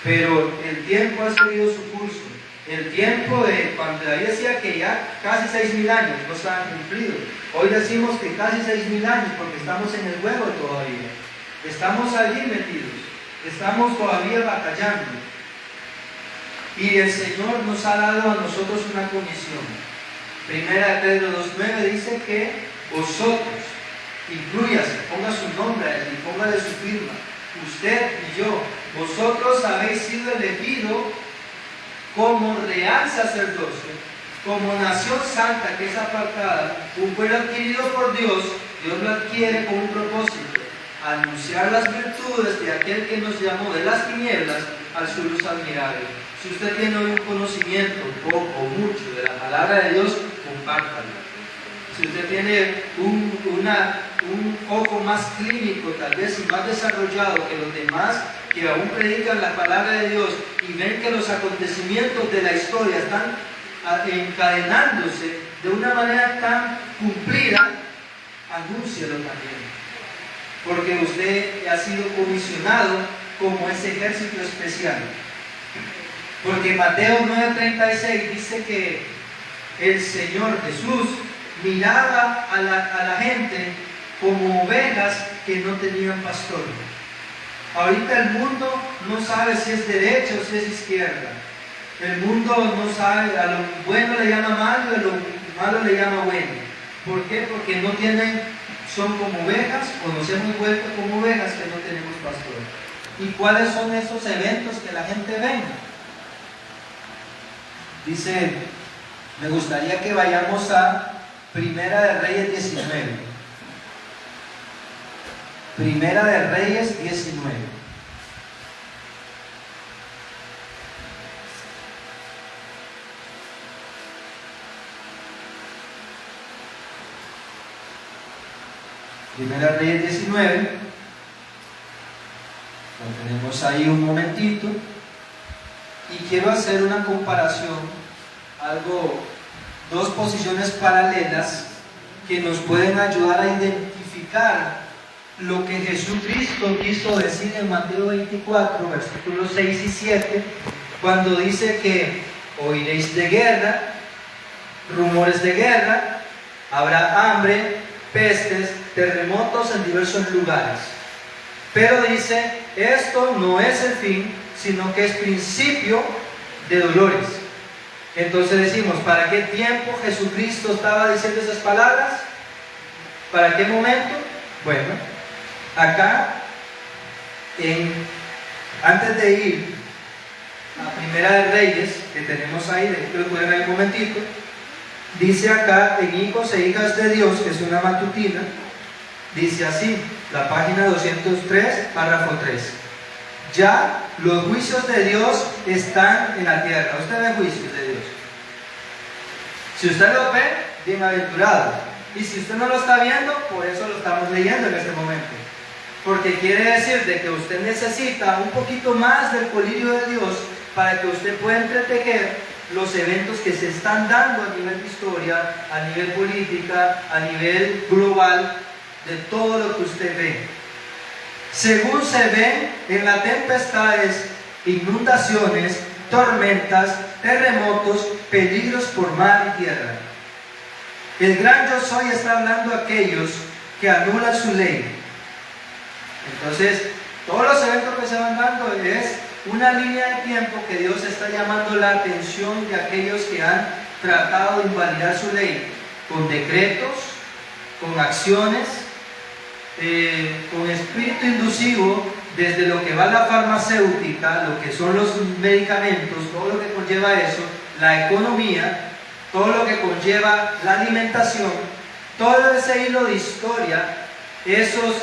pero el tiempo ha seguido su curso. El tiempo de cuando ahí decía que ya casi 6.000 años no se han cumplido. Hoy decimos que casi 6.000 años porque estamos en el juego todavía. Estamos allí metidos. Estamos todavía batallando. Y el Señor nos ha dado a nosotros una comisión. Primera de Pedro 2.9 dice que vosotros, inclúyase, ponga su nombre y póngale su firma. Usted y yo, vosotros habéis sido elegidos como real sacerdocio, como nación santa que es apartada, un pueblo adquirido por Dios. Dios lo adquiere con un propósito: anunciar las virtudes de aquel que nos llamó de las tinieblas a su luz admirable. Si usted tiene un conocimiento, poco o mucho, de la palabra de Dios, compártalo. Si usted tiene un ojo más clínico, tal vez y más desarrollado que los demás, que aún predican la palabra de Dios y ven que los acontecimientos de la historia están encadenándose de una manera tan cumplida, anúncielo también. Porque usted ha sido comisionado como ese ejército especial. Porque Mateo 9:36 dice que el Señor Jesús miraba a la gente como ovejas que no tenían pastor. Ahorita el mundo no sabe si es derecha o si es izquierda. El mundo no sabe, a lo bueno le llama malo y a lo malo le llama bueno. ¿Por qué? Porque no tienen, son como ovejas, o nos hemos vuelto como ovejas que no tenemos pastor. ¿Y cuáles son esos eventos que la gente ve? Dice, me gustaría que vayamos a Primera de Reyes 19. Primera de Reyes 19. Primera de Reyes 19. Lo tenemos ahí un momentito. Y quiero hacer una comparación, dos posiciones paralelas que nos pueden ayudar a identificar lo que Jesucristo quiso decir en Mateo 24, versículos 6 y 7, cuando dice que oiréis de guerra, rumores de guerra, habrá hambre, pestes, terremotos en diversos lugares. Pero dice, esto no es el fin, sino que es principio de dolores. Entonces decimos, ¿para qué tiempo Jesucristo estaba diciendo esas palabras? ¿Para qué momento? Bueno, acá, antes de ir a Primera de Reyes, que tenemos ahí, de que lo pueden ver un momentito, dice acá en Hijos e Hijas de Dios, que es una matutina, dice así, la página 203, párrafo 3. Ya los juicios de Dios están en la tierra. Usted ve juicios de Dios. Si usted lo ve, bienaventurado. Y si usted no lo está viendo, por eso lo estamos leyendo en este momento. Porque quiere decir de que usted necesita un poquito más del colirio de Dios para que usted pueda entretejer los eventos que se están dando a nivel de historia, a nivel política, a nivel global, de todo lo que usted ve. Según se ve en las tempestades, inundaciones, tormentas, terremotos, peligros por mar y tierra. El gran yo soy está hablando a aquellos que anulan su ley. Entonces, todos los eventos que se van dando es una línea de tiempo que Dios está llamando la atención de aquellos que han tratado de invalidar su ley con decretos, con acciones, con espíritu inducivo, desde lo que va la farmacéutica, lo que son los medicamentos, todo lo que conlleva eso, la economía, todo lo que conlleva la alimentación, todo ese hilo de historia, esos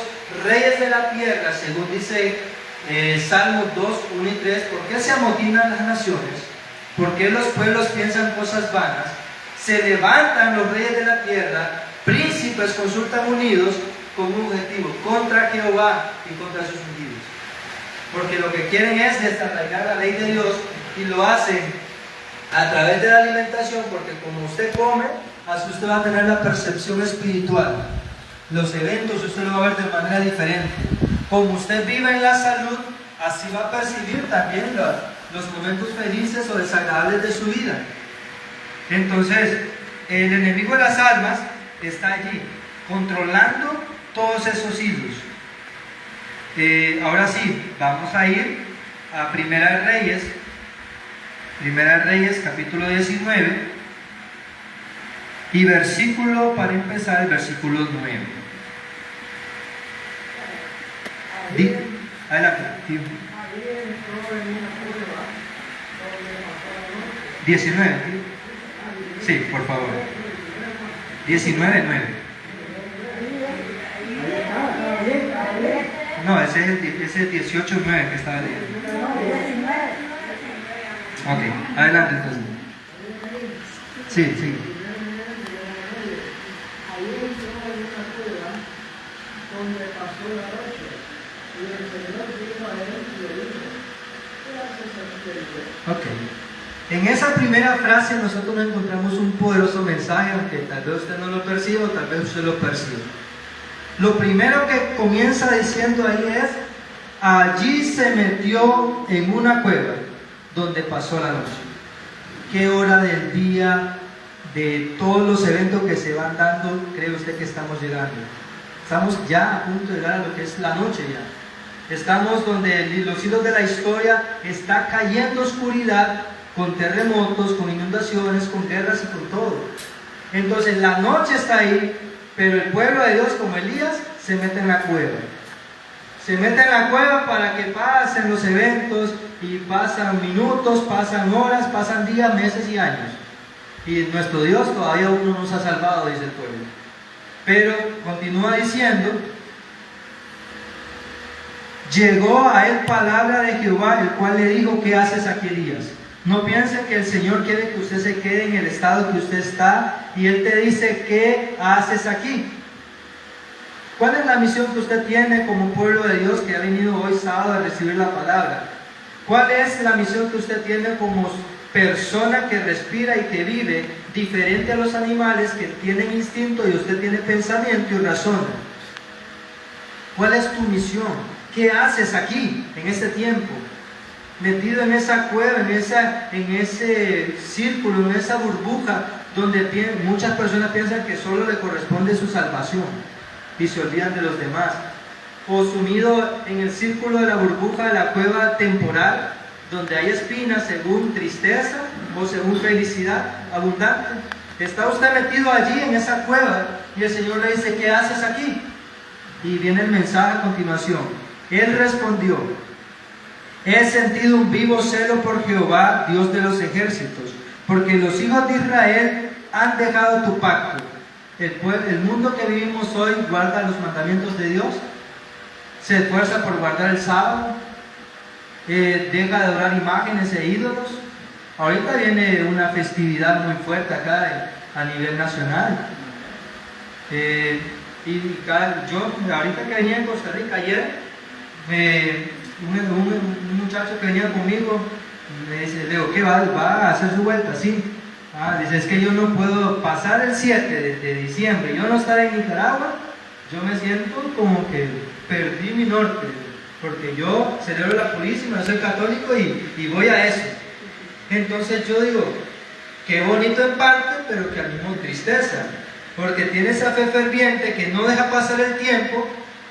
reyes de la tierra, según dice Salmos 2, 1 y 3, ¿por qué se amotinan las naciones? ¿Por qué los pueblos piensan cosas vanas? Se levantan los reyes de la tierra, príncipes consultan unidos con un objetivo, contra Jehová y contra sus ungidos. Porque lo que quieren es desarraigar la ley de Dios y lo hacen a través de la alimentación, porque como usted come, así usted va a tener la percepción espiritual. Los eventos usted lo va a ver de manera diferente. Como usted vive en la salud, así va a percibir también los momentos felices o desagradables de su vida. Entonces, el enemigo de las almas está allí, controlando todos esos hilos. Ahora sí, vamos a ir a Primera de Reyes, capítulo 19, y versículo, para empezar, el versículo 9. Adelante. Ahí entró en una cueva donde pasaron 19. Sí, por favor. 19, 9. No, ese es 18, 9 que estaba leyendo. Ok, adelante entonces. Sí, sí. ahí entró en una cueva donde pasó la noche. Y el Señor dijo a él y le dijo, ¿qué haces aquí? Ok. En esa primera frase nosotros encontramos un poderoso mensaje, aunque tal vez usted no lo perciba o tal vez usted lo perciba. Lo primero que comienza diciendo ahí es, allí se metió en una cueva donde pasó la noche. ¿Qué hora del día, de todos los eventos que se van dando, cree usted que estamos llegando? Estamos ya a punto de llegar a lo que es la noche ya. Estamos donde los hilos de la historia está cayendo oscuridad, con terremotos, con inundaciones, con guerras y con todo. Entonces la noche está ahí, pero el pueblo de Dios, como Elías, se mete en la cueva. Se mete en la cueva para que pasen los eventos, y pasan minutos, pasan horas, pasan días, meses y años. Y nuestro Dios todavía aún no nos ha salvado, dice el pueblo. Pero continúa diciendo, llegó a él palabra de Jehová, el cual le dijo, ¿qué haces aquí, Elías? No piensen que el Señor quiere que usted se quede en el estado que usted está, y Él te dice, ¿qué haces aquí? ¿Cuál es la misión que usted tiene como pueblo de Dios que ha venido hoy sábado a recibir la palabra? ¿Cuál es la misión que usted tiene como persona que respira y que vive diferente a los animales que tienen instinto y usted tiene pensamiento y razón? ¿Cuál es tu misión? ¿Qué haces aquí en este tiempo? Metido en esa cueva, en ese círculo, en esa burbuja donde muchas personas piensan que solo le corresponde su salvación y se olvidan de los demás. O sumido en el círculo de la burbuja de la cueva temporal, donde hay espinas según tristeza o según felicidad abundante. Está usted metido allí en esa cueva y el Señor le dice, ¿qué haces aquí? Y viene el mensaje a continuación. Él respondió, he sentido un vivo celo por Jehová, Dios de los ejércitos, porque los hijos de Israel han dejado tu pacto. El mundo que vivimos hoy guarda los mandamientos de Dios, se esfuerza por guardar el sábado, deja de adorar imágenes e ídolos. Ahorita viene una festividad muy fuerte acá a nivel nacional. Yo, ahorita que venía en Costa Rica ayer, un muchacho que venía conmigo me dice, Leo, ¿qué va a hacer su vuelta? Sí. Dice, es que yo no puedo pasar el 7 de diciembre, yo no estar en Nicaragua, yo me siento como que perdí mi norte, porque yo celebro la Purísima, yo soy católico y voy a eso. Entonces yo digo, qué bonito en parte, pero que al mismo tristeza, porque tiene esa fe ferviente que no deja pasar el tiempo,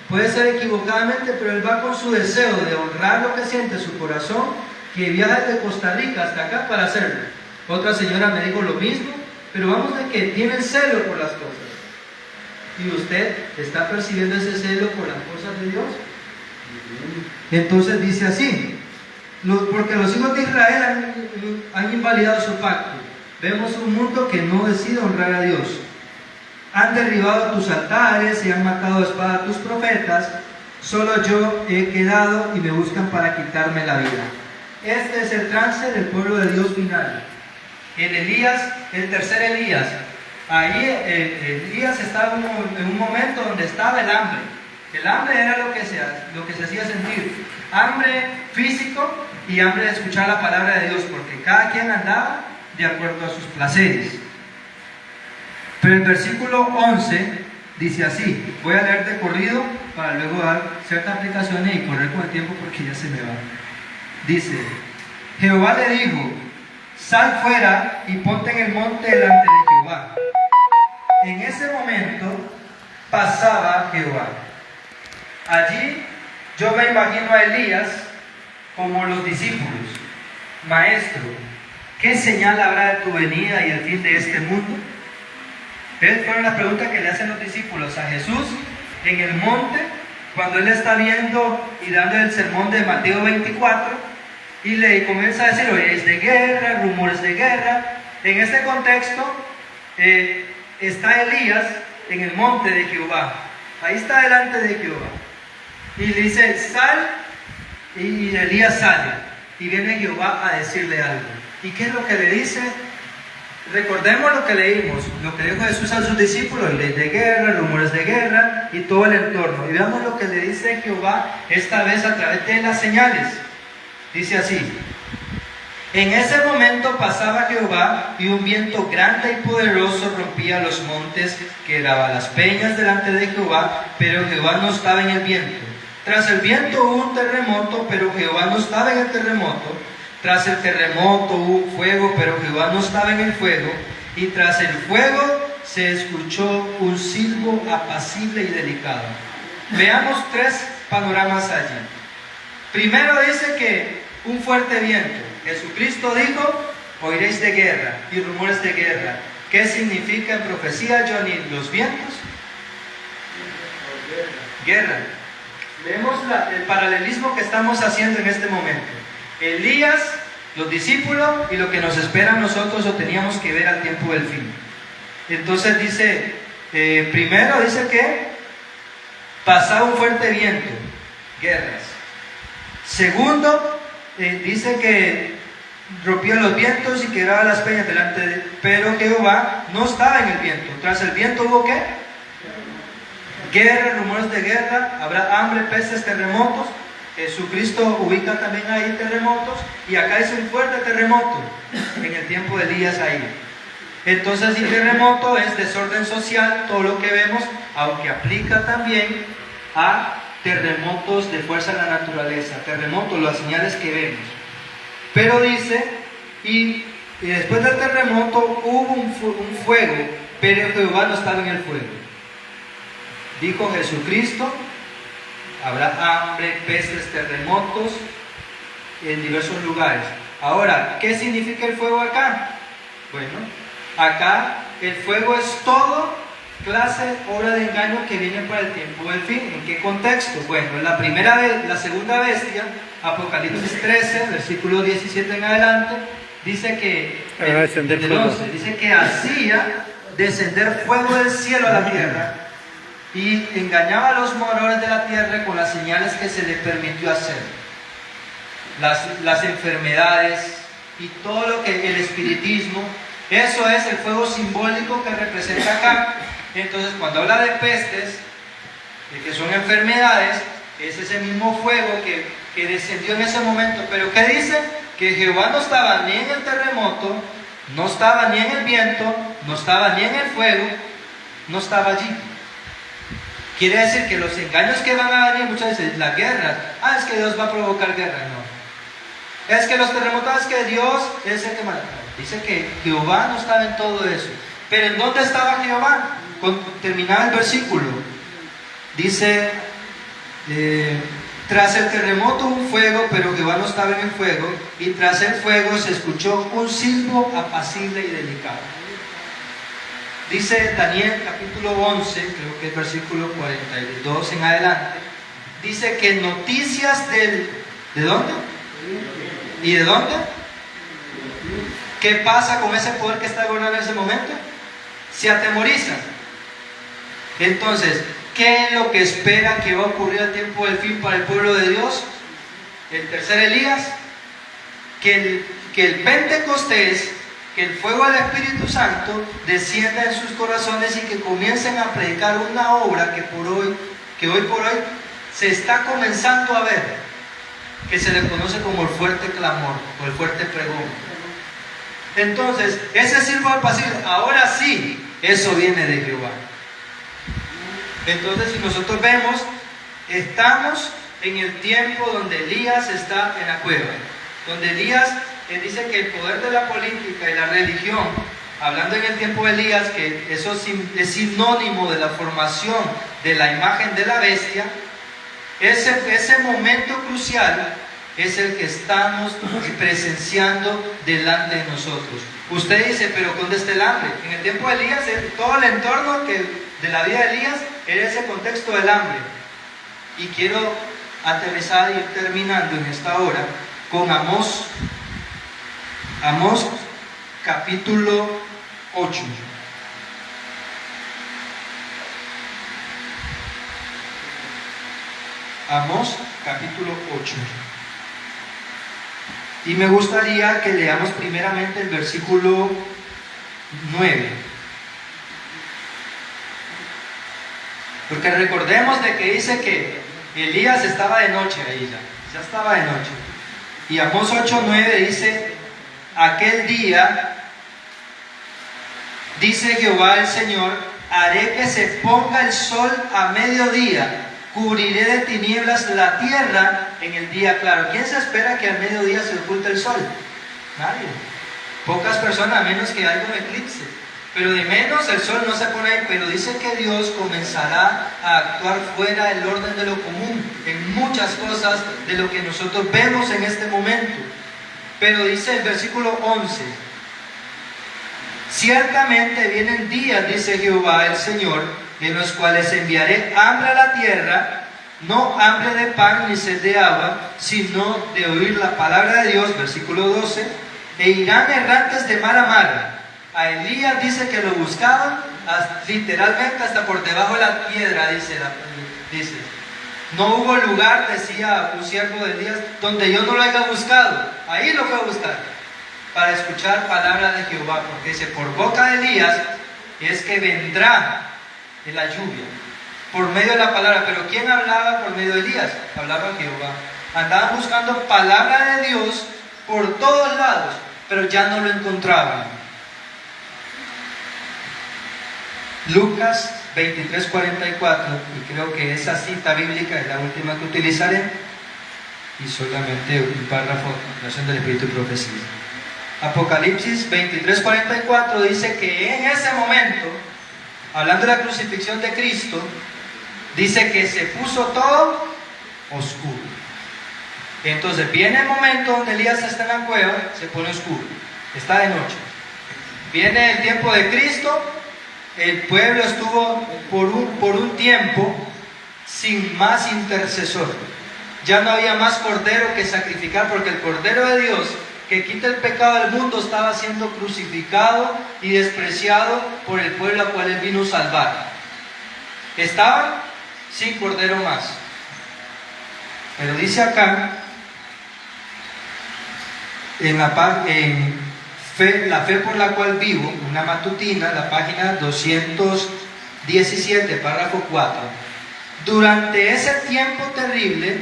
puede ser equivocadamente, pero él va con su deseo de honrar lo que siente su corazón, que viaja desde Costa Rica hasta acá para hacerlo. Otra señora me dijo lo mismo, pero vamos de que tiene celo por las cosas. ¿Y usted está percibiendo ese celo por las cosas de Dios? Entonces dice así, porque los hijos de Israel han invalidado su pacto. Vemos un mundo que no decide honrar a Dios. Han derribado tus altares y han matado a espada a tus profetas. Solo yo he quedado y me buscan para quitarme la vida. Este es el trance del pueblo de Dios final. En Elías, el tercer Elías, ahí Elías estaba en un momento donde estaba el hambre. El hambre era lo que se hacía sentir. Hambre físico y hambre de escuchar la palabra de Dios, porque cada quien andaba de acuerdo a sus placeres. Pero el versículo 11 dice así, voy a leer de corrido para luego dar ciertas aplicaciones y correr con el tiempo porque ya se me va. Dice, Jehová le dijo, sal fuera y ponte en el monte delante de Jehová. En ese momento pasaba Jehová. Allí yo me imagino a Elías como los discípulos. Maestro, ¿qué señal habrá de tu venida y el fin de este mundo? Esas fueron las preguntas que le hacen los discípulos a Jesús en el monte, cuando él está viendo y dando el sermón de Mateo 24, y le comienza a decir, oye, de guerra, rumores de guerra. En este contexto está Elías en el monte de Jehová, ahí está delante de Jehová, y le dice, sal, y Elías sale, y viene Jehová a decirle algo. ¿Y qué es lo que le dice? Recordemos lo que leímos, lo que dijo Jesús a sus discípulos, ley de guerra, rumores de guerra y todo el entorno. Y veamos lo que le dice Jehová esta vez a través de las señales. Dice así, en ese momento pasaba Jehová y un viento grande y poderoso rompía los montes, quebraba las peñas delante de Jehová, pero Jehová no estaba en el viento. Tras el viento hubo un terremoto, pero Jehová no estaba en el terremoto. Tras el terremoto hubo un fuego, pero Jehová no estaba en el fuego. Y tras el fuego se escuchó un silbo apacible y delicado. Veamos tres panoramas allí. Primero dice que un fuerte viento. Jesucristo dijo, oiréis de guerra y rumores de guerra. ¿Qué significa en profecía, Johnny, los vientos? Guerra. Vemos el paralelismo que estamos haciendo en este momento. Elías, los discípulos y lo que nos espera a nosotros lo teníamos que ver al tiempo del fin. Entonces dice, primero dice que pasaba un fuerte viento, guerras. Segundo, dice que rompía los vientos y quebraba las peñas delante de él, pero Jehová no estaba en el viento. Tras el viento hubo ¿qué? Guerra, rumores de guerra, habrá hambre, pestes, terremotos. Jesucristo ubica también ahí terremotos, y acá es un fuerte terremoto en el tiempo de Elías ahí. Entonces el terremoto es desorden social, todo lo que vemos, aunque aplica también a terremotos de fuerza de la naturaleza, terremotos, las señales que vemos. Pero dice, y después del terremoto hubo un fuego, pero Jehová no estaba en el fuego. Dijo Jesucristo, habrá hambre, pestes, terremotos, en diversos lugares. Ahora, ¿qué significa el fuego acá? Bueno, acá el fuego es todo clase, obra de engaño que viene para el tiempo del fin. ¿En qué contexto? Bueno, la segunda bestia, Apocalipsis 13, versículo 17 en adelante, dice que, del 11, dice que hacía descender fuego del cielo a la tierra y engañaba a los moradores de la tierra con las señales que se le permitió hacer. Las enfermedades y todo lo que el espiritismo, eso es el fuego simbólico que representa acá. Entonces, cuando habla de pestes, de que son enfermedades, es ese mismo fuego que descendió en ese momento. Pero ¿qué dice? Que Jehová no estaba ni en el terremoto, no estaba ni en el viento, no estaba ni en el fuego, no estaba allí. Quiere decir que los engaños que van a venir muchas veces, la guerra, es que Dios va a provocar guerra, no. Es que los terremotos, es que Dios es el que manda. Dice que Jehová no estaba en todo eso. Pero ¿en dónde estaba Jehová? Terminaba el versículo. Dice, tras el terremoto un fuego, pero Jehová no estaba en el fuego, y tras el fuego se escuchó un silbo apacible y delicado. Dice Daniel capítulo 11, creo que es versículo 42 en adelante, dice que noticias ¿de dónde? ¿Y de dónde? ¿Qué pasa con ese poder que está gobernando en ese momento? Se atemorizan. Entonces, ¿qué es lo que espera que va a ocurrir al tiempo del fin para el pueblo de Dios? El tercer Elías, que el Pentecostés, que el fuego del Espíritu Santo descienda en sus corazones y que comiencen a predicar una obra que hoy por hoy se está comenzando a ver, que se le conoce como el fuerte clamor o el fuerte pregón. Entonces, ese silbo apacible, ahora sí, eso viene de Jehová. Entonces, si nosotros vemos, estamos en el tiempo donde Elías está en la cueva, donde Elías dice que el poder de la política y la religión, hablando en el tiempo de Elías, que eso es sinónimo de la formación de la imagen de la bestia, ese momento crucial es el que estamos presenciando delante de nosotros. Usted dice, pero ¿dónde está el hambre? En el tiempo de Elías, todo el entorno de la vida de Elías era ese contexto del hambre. Y quiero aterrizar y ir terminando en esta hora con Amós capítulo 8. Amós capítulo 8. Y me gustaría que leamos primeramente el versículo 9. Porque recordemos de que dice que Elías estaba de noche ahí ya estaba de noche. Y Amós 8:9 dice, aquel día, dice Jehová el Señor, haré que se ponga el sol a mediodía, cubriré de tinieblas la tierra en el día claro. ¿Quién se espera que al mediodía se oculte el sol? Nadie. Pocas personas, a menos que haya un eclipse. Pero de menos el sol no se pone ahí. Pero dice que Dios comenzará a actuar fuera del orden de lo común, en muchas cosas de lo que nosotros vemos en este momento. Pero dice el versículo 11, ciertamente vienen días, dice Jehová el Señor, en los cuales enviaré hambre a la tierra, no hambre de pan ni sed de agua, sino de oír la palabra de Dios, versículo 12, e irán errantes de mar a mar. A Elías dice que lo buscaban literalmente hasta por debajo de la piedra, dice. No hubo lugar, decía un siervo de Elías, donde yo no lo haya buscado. Ahí lo fue a buscar, para escuchar palabra de Jehová, porque dice, por boca de Elías es que vendrá de la lluvia, por medio de la palabra. Pero ¿quién hablaba por medio de Elías? Hablaba Jehová. Andaban buscando palabra de Dios por todos lados, pero ya no lo encontraban. Lucas 23:44, y creo que esa cita bíblica es la última que utilizaré, y solamente un párrafo, Nación del Espíritu y Profecía. Apocalipsis 23:44 dice que en ese momento, hablando de la crucifixión de Cristo, dice que se puso todo oscuro. Entonces viene el momento donde Elías está en la cueva, se pone oscuro, está de noche. Viene el tiempo de Cristo, el pueblo estuvo por un tiempo sin más intercesor. Ya no había más cordero que sacrificar, porque el Cordero de Dios que quita el pecado del mundo estaba siendo crucificado y despreciado por el pueblo al cual Él vino a salvar. Estaban sin cordero más. Pero dice acá, la fe por la cual vivo, una matutina, la página 217, párrafo 4. Durante ese tiempo terrible,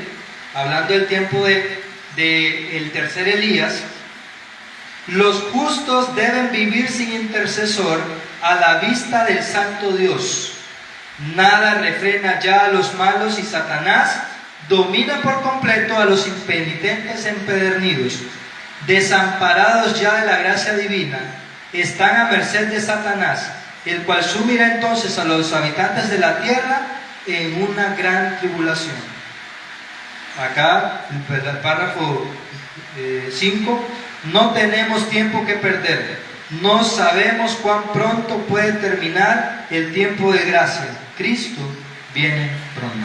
hablando del tiempo del tercer Elías, los justos deben vivir sin intercesor a la vista del santo Dios. Nada refrena ya a los malos y Satanás domina por completo a los impenitentes empedernidos. Desamparados ya de la gracia divina, están a merced de Satanás, el cual sumirá entonces a los habitantes de la tierra en una gran tribulación. Acá, el párrafo 5, no tenemos tiempo que perder, no sabemos cuán pronto puede terminar el tiempo de gracia. Cristo viene pronto.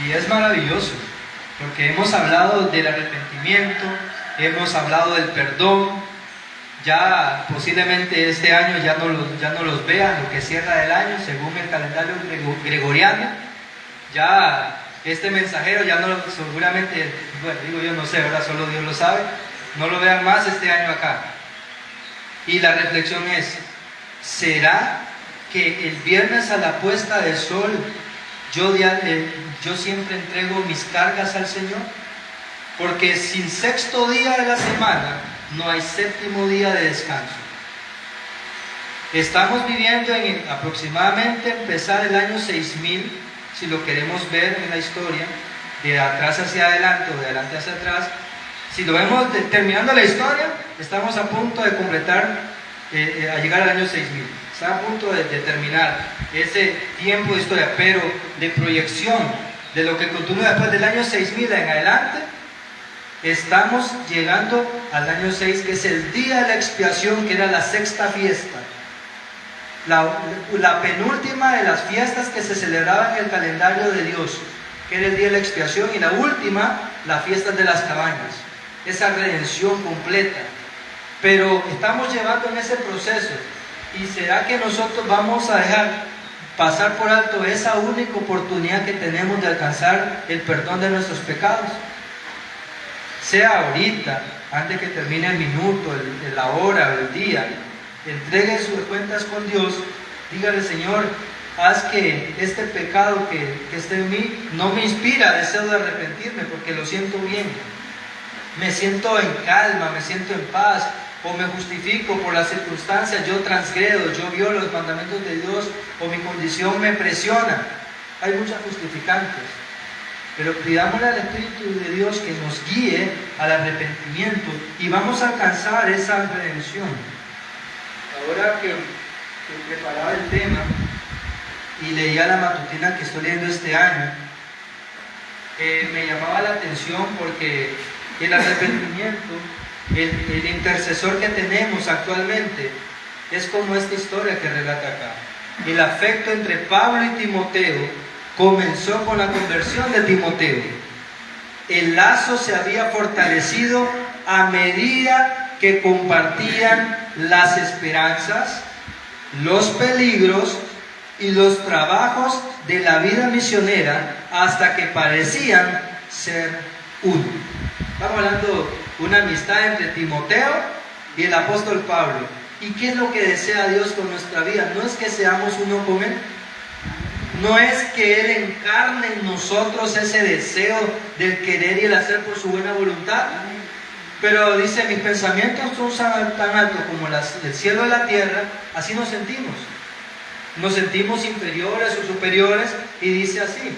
Y es maravilloso, porque hemos hablado del arrepentimiento, hemos hablado del perdón. Ya posiblemente este año ya no los vean, lo que cierra del año según el calendario gregoriano. Ya este mensajero ya no, seguramente, bueno, digo yo no sé, ¿verdad? Solo Dios lo sabe, no lo vean más este año acá. Y la reflexión es, ¿será que el viernes a la puesta del sol yo siempre entrego mis cargas al Señor? Porque sin sexto día de la semana no hay séptimo día de descanso. Estamos viviendo en aproximadamente empezar el año 6000, si lo queremos ver en la historia, de atrás hacia adelante o de adelante hacia atrás. Si lo vemos terminando la historia, estamos a punto de completar, a llegar al año 6000. Está a punto de terminar ese tiempo de historia, pero de proyección de lo que continúa después del año 6000 en adelante. Estamos llegando al año 6, que es el día de la expiación, que era la sexta fiesta. La penúltima de las fiestas que se celebraban en el calendario de Dios, que era el día de la expiación, y la última, la fiesta de las cabañas. Esa redención completa. Pero estamos llevando en ese proceso. ¿Y será que nosotros vamos a dejar pasar por alto esa única oportunidad que tenemos de alcanzar el perdón de nuestros pecados? Sea ahorita, antes que termine el minuto, la hora o el día, entregue sus cuentas con Dios, dígale: Señor, haz que este pecado que esté en mí no me inspira deseo de arrepentirme, porque lo siento bien, me siento en calma, me siento en paz, o me justifico por las circunstancias, yo transgredo, yo violo los mandamientos de Dios, o mi condición me presiona. Hay muchas justificantes. Pero pidámosle al Espíritu de Dios que nos guíe al arrepentimiento y vamos a alcanzar esa redención. Ahora que preparaba el tema y leía la matutina que estoy leyendo este año, me llamaba la atención porque el arrepentimiento, el intercesor que tenemos actualmente, es como esta historia que relata acá. El afecto entre Pablo y Timoteo comenzó con la conversión de Timoteo. El lazo se había fortalecido a medida que compartían las esperanzas, los peligros y los trabajos de la vida misionera, hasta que parecían ser uno. Estamos hablando de una amistad entre Timoteo y el apóstol Pablo. ¿Y qué es lo que desea Dios con nuestra vida? No es que seamos uno con Él. No es que Él encarne en nosotros ese deseo del querer y el hacer por su buena voluntad. Pero dice: mis pensamientos son tan altos como el cielo y la tierra. Así nos sentimos. Nos sentimos inferiores o superiores. Y dice así: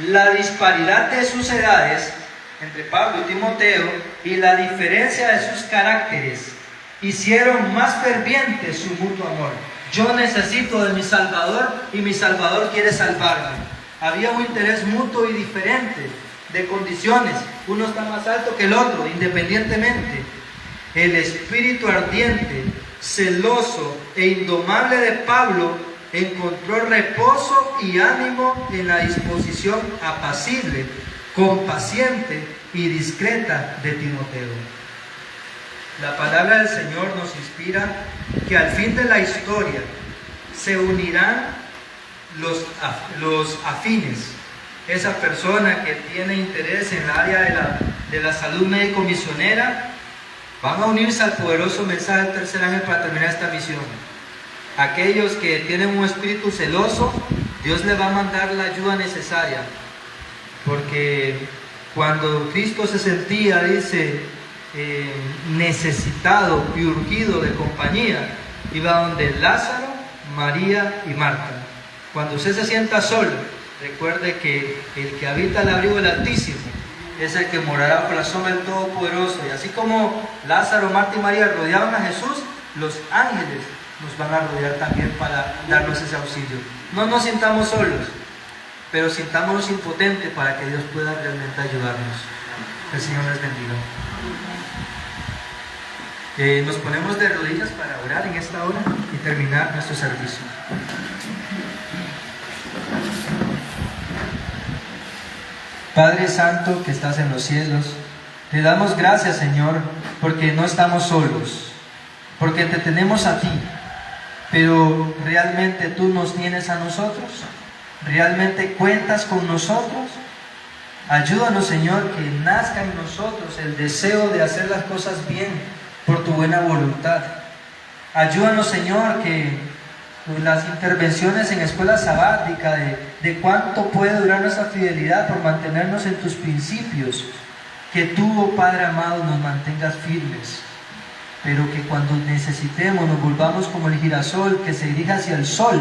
la disparidad de sus edades entre Pablo y Timoteo y la diferencia de sus caracteres hicieron más ferviente su mutuo amor. Yo necesito de mi Salvador y mi Salvador quiere salvarme. Había un interés mutuo y diferente de condiciones. Uno está más alto que el otro, independientemente. El espíritu ardiente, celoso e indomable de Pablo encontró reposo y ánimo en la disposición apacible, compaciente y discreta de Timoteo. La palabra del Señor nos inspira que al fin de la historia se unirán los afines. Esa persona que tiene interés en el área de la salud médico-misionera van a unirse al poderoso mensaje del tercer ángel para terminar esta misión. Aquellos que tienen un espíritu celoso, Dios les va a mandar la ayuda necesaria, porque cuando Cristo se sentía, dice, necesitado y urgido de compañía, iba donde Lázaro, María y Marta. Cuando usted se sienta solo, recuerde que el que habita el abrigo del Altísimo es el que morará por la sombra del Todopoderoso. Y así como Lázaro, Marta y María rodeaban a Jesús, los ángeles nos van a rodear también para darnos ese auxilio. No nos sintamos solos, pero sintámonos impotentes para que Dios pueda realmente ayudarnos. El Señor les bendiga. Nos ponemos de rodillas para orar en esta hora y terminar nuestro servicio. Padre Santo que estás en los cielos, te damos gracias, Señor, porque no estamos solos, porque te tenemos a ti, pero realmente tú nos tienes a nosotros, realmente cuentas con nosotros. Ayúdanos, Señor, que nazca en nosotros el deseo de hacer las cosas bien por tu buena voluntad. Ayúdanos, Señor, que las intervenciones en escuela sabática de cuánto puede durar nuestra fidelidad por mantenernos en tus principios, que tú, oh Padre amado, nos mantengas firmes, pero que cuando necesitemos nos volvamos como el girasol que se dirige hacia el sol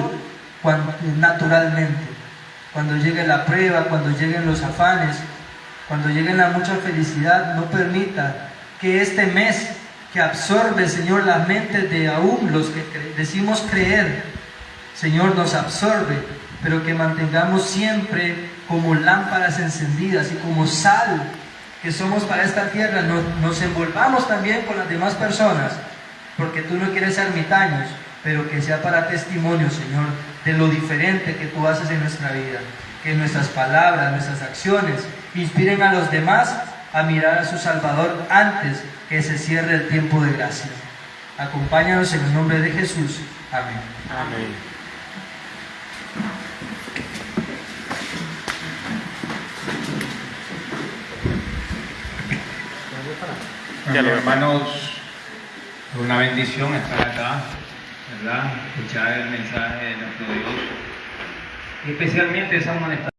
naturalmente. Cuando llegue la prueba, cuando lleguen los afanes, cuando llegue la mucha felicidad, no permita que este mes que absorbe, Señor, las mentes de aún los que decimos creer, Señor, nos absorbe, pero que mantengamos siempre como lámparas encendidas y como sal que somos para esta tierra, nos envolvamos también con las demás personas, porque tú no quieres ser ermitaños, pero que sea para testimonio, Señor, de lo diferente que tú haces en nuestra vida, que nuestras palabras, nuestras acciones inspiren a los demás a mirar a su Salvador antes que se cierre el tiempo de gracia. Acompáñanos en el nombre de Jesús. Amén. Amén. Bueno, hermanos, una bendición estar acá, ¿verdad? Escuchar el mensaje de nuestro Dios, y especialmente esa manifestación.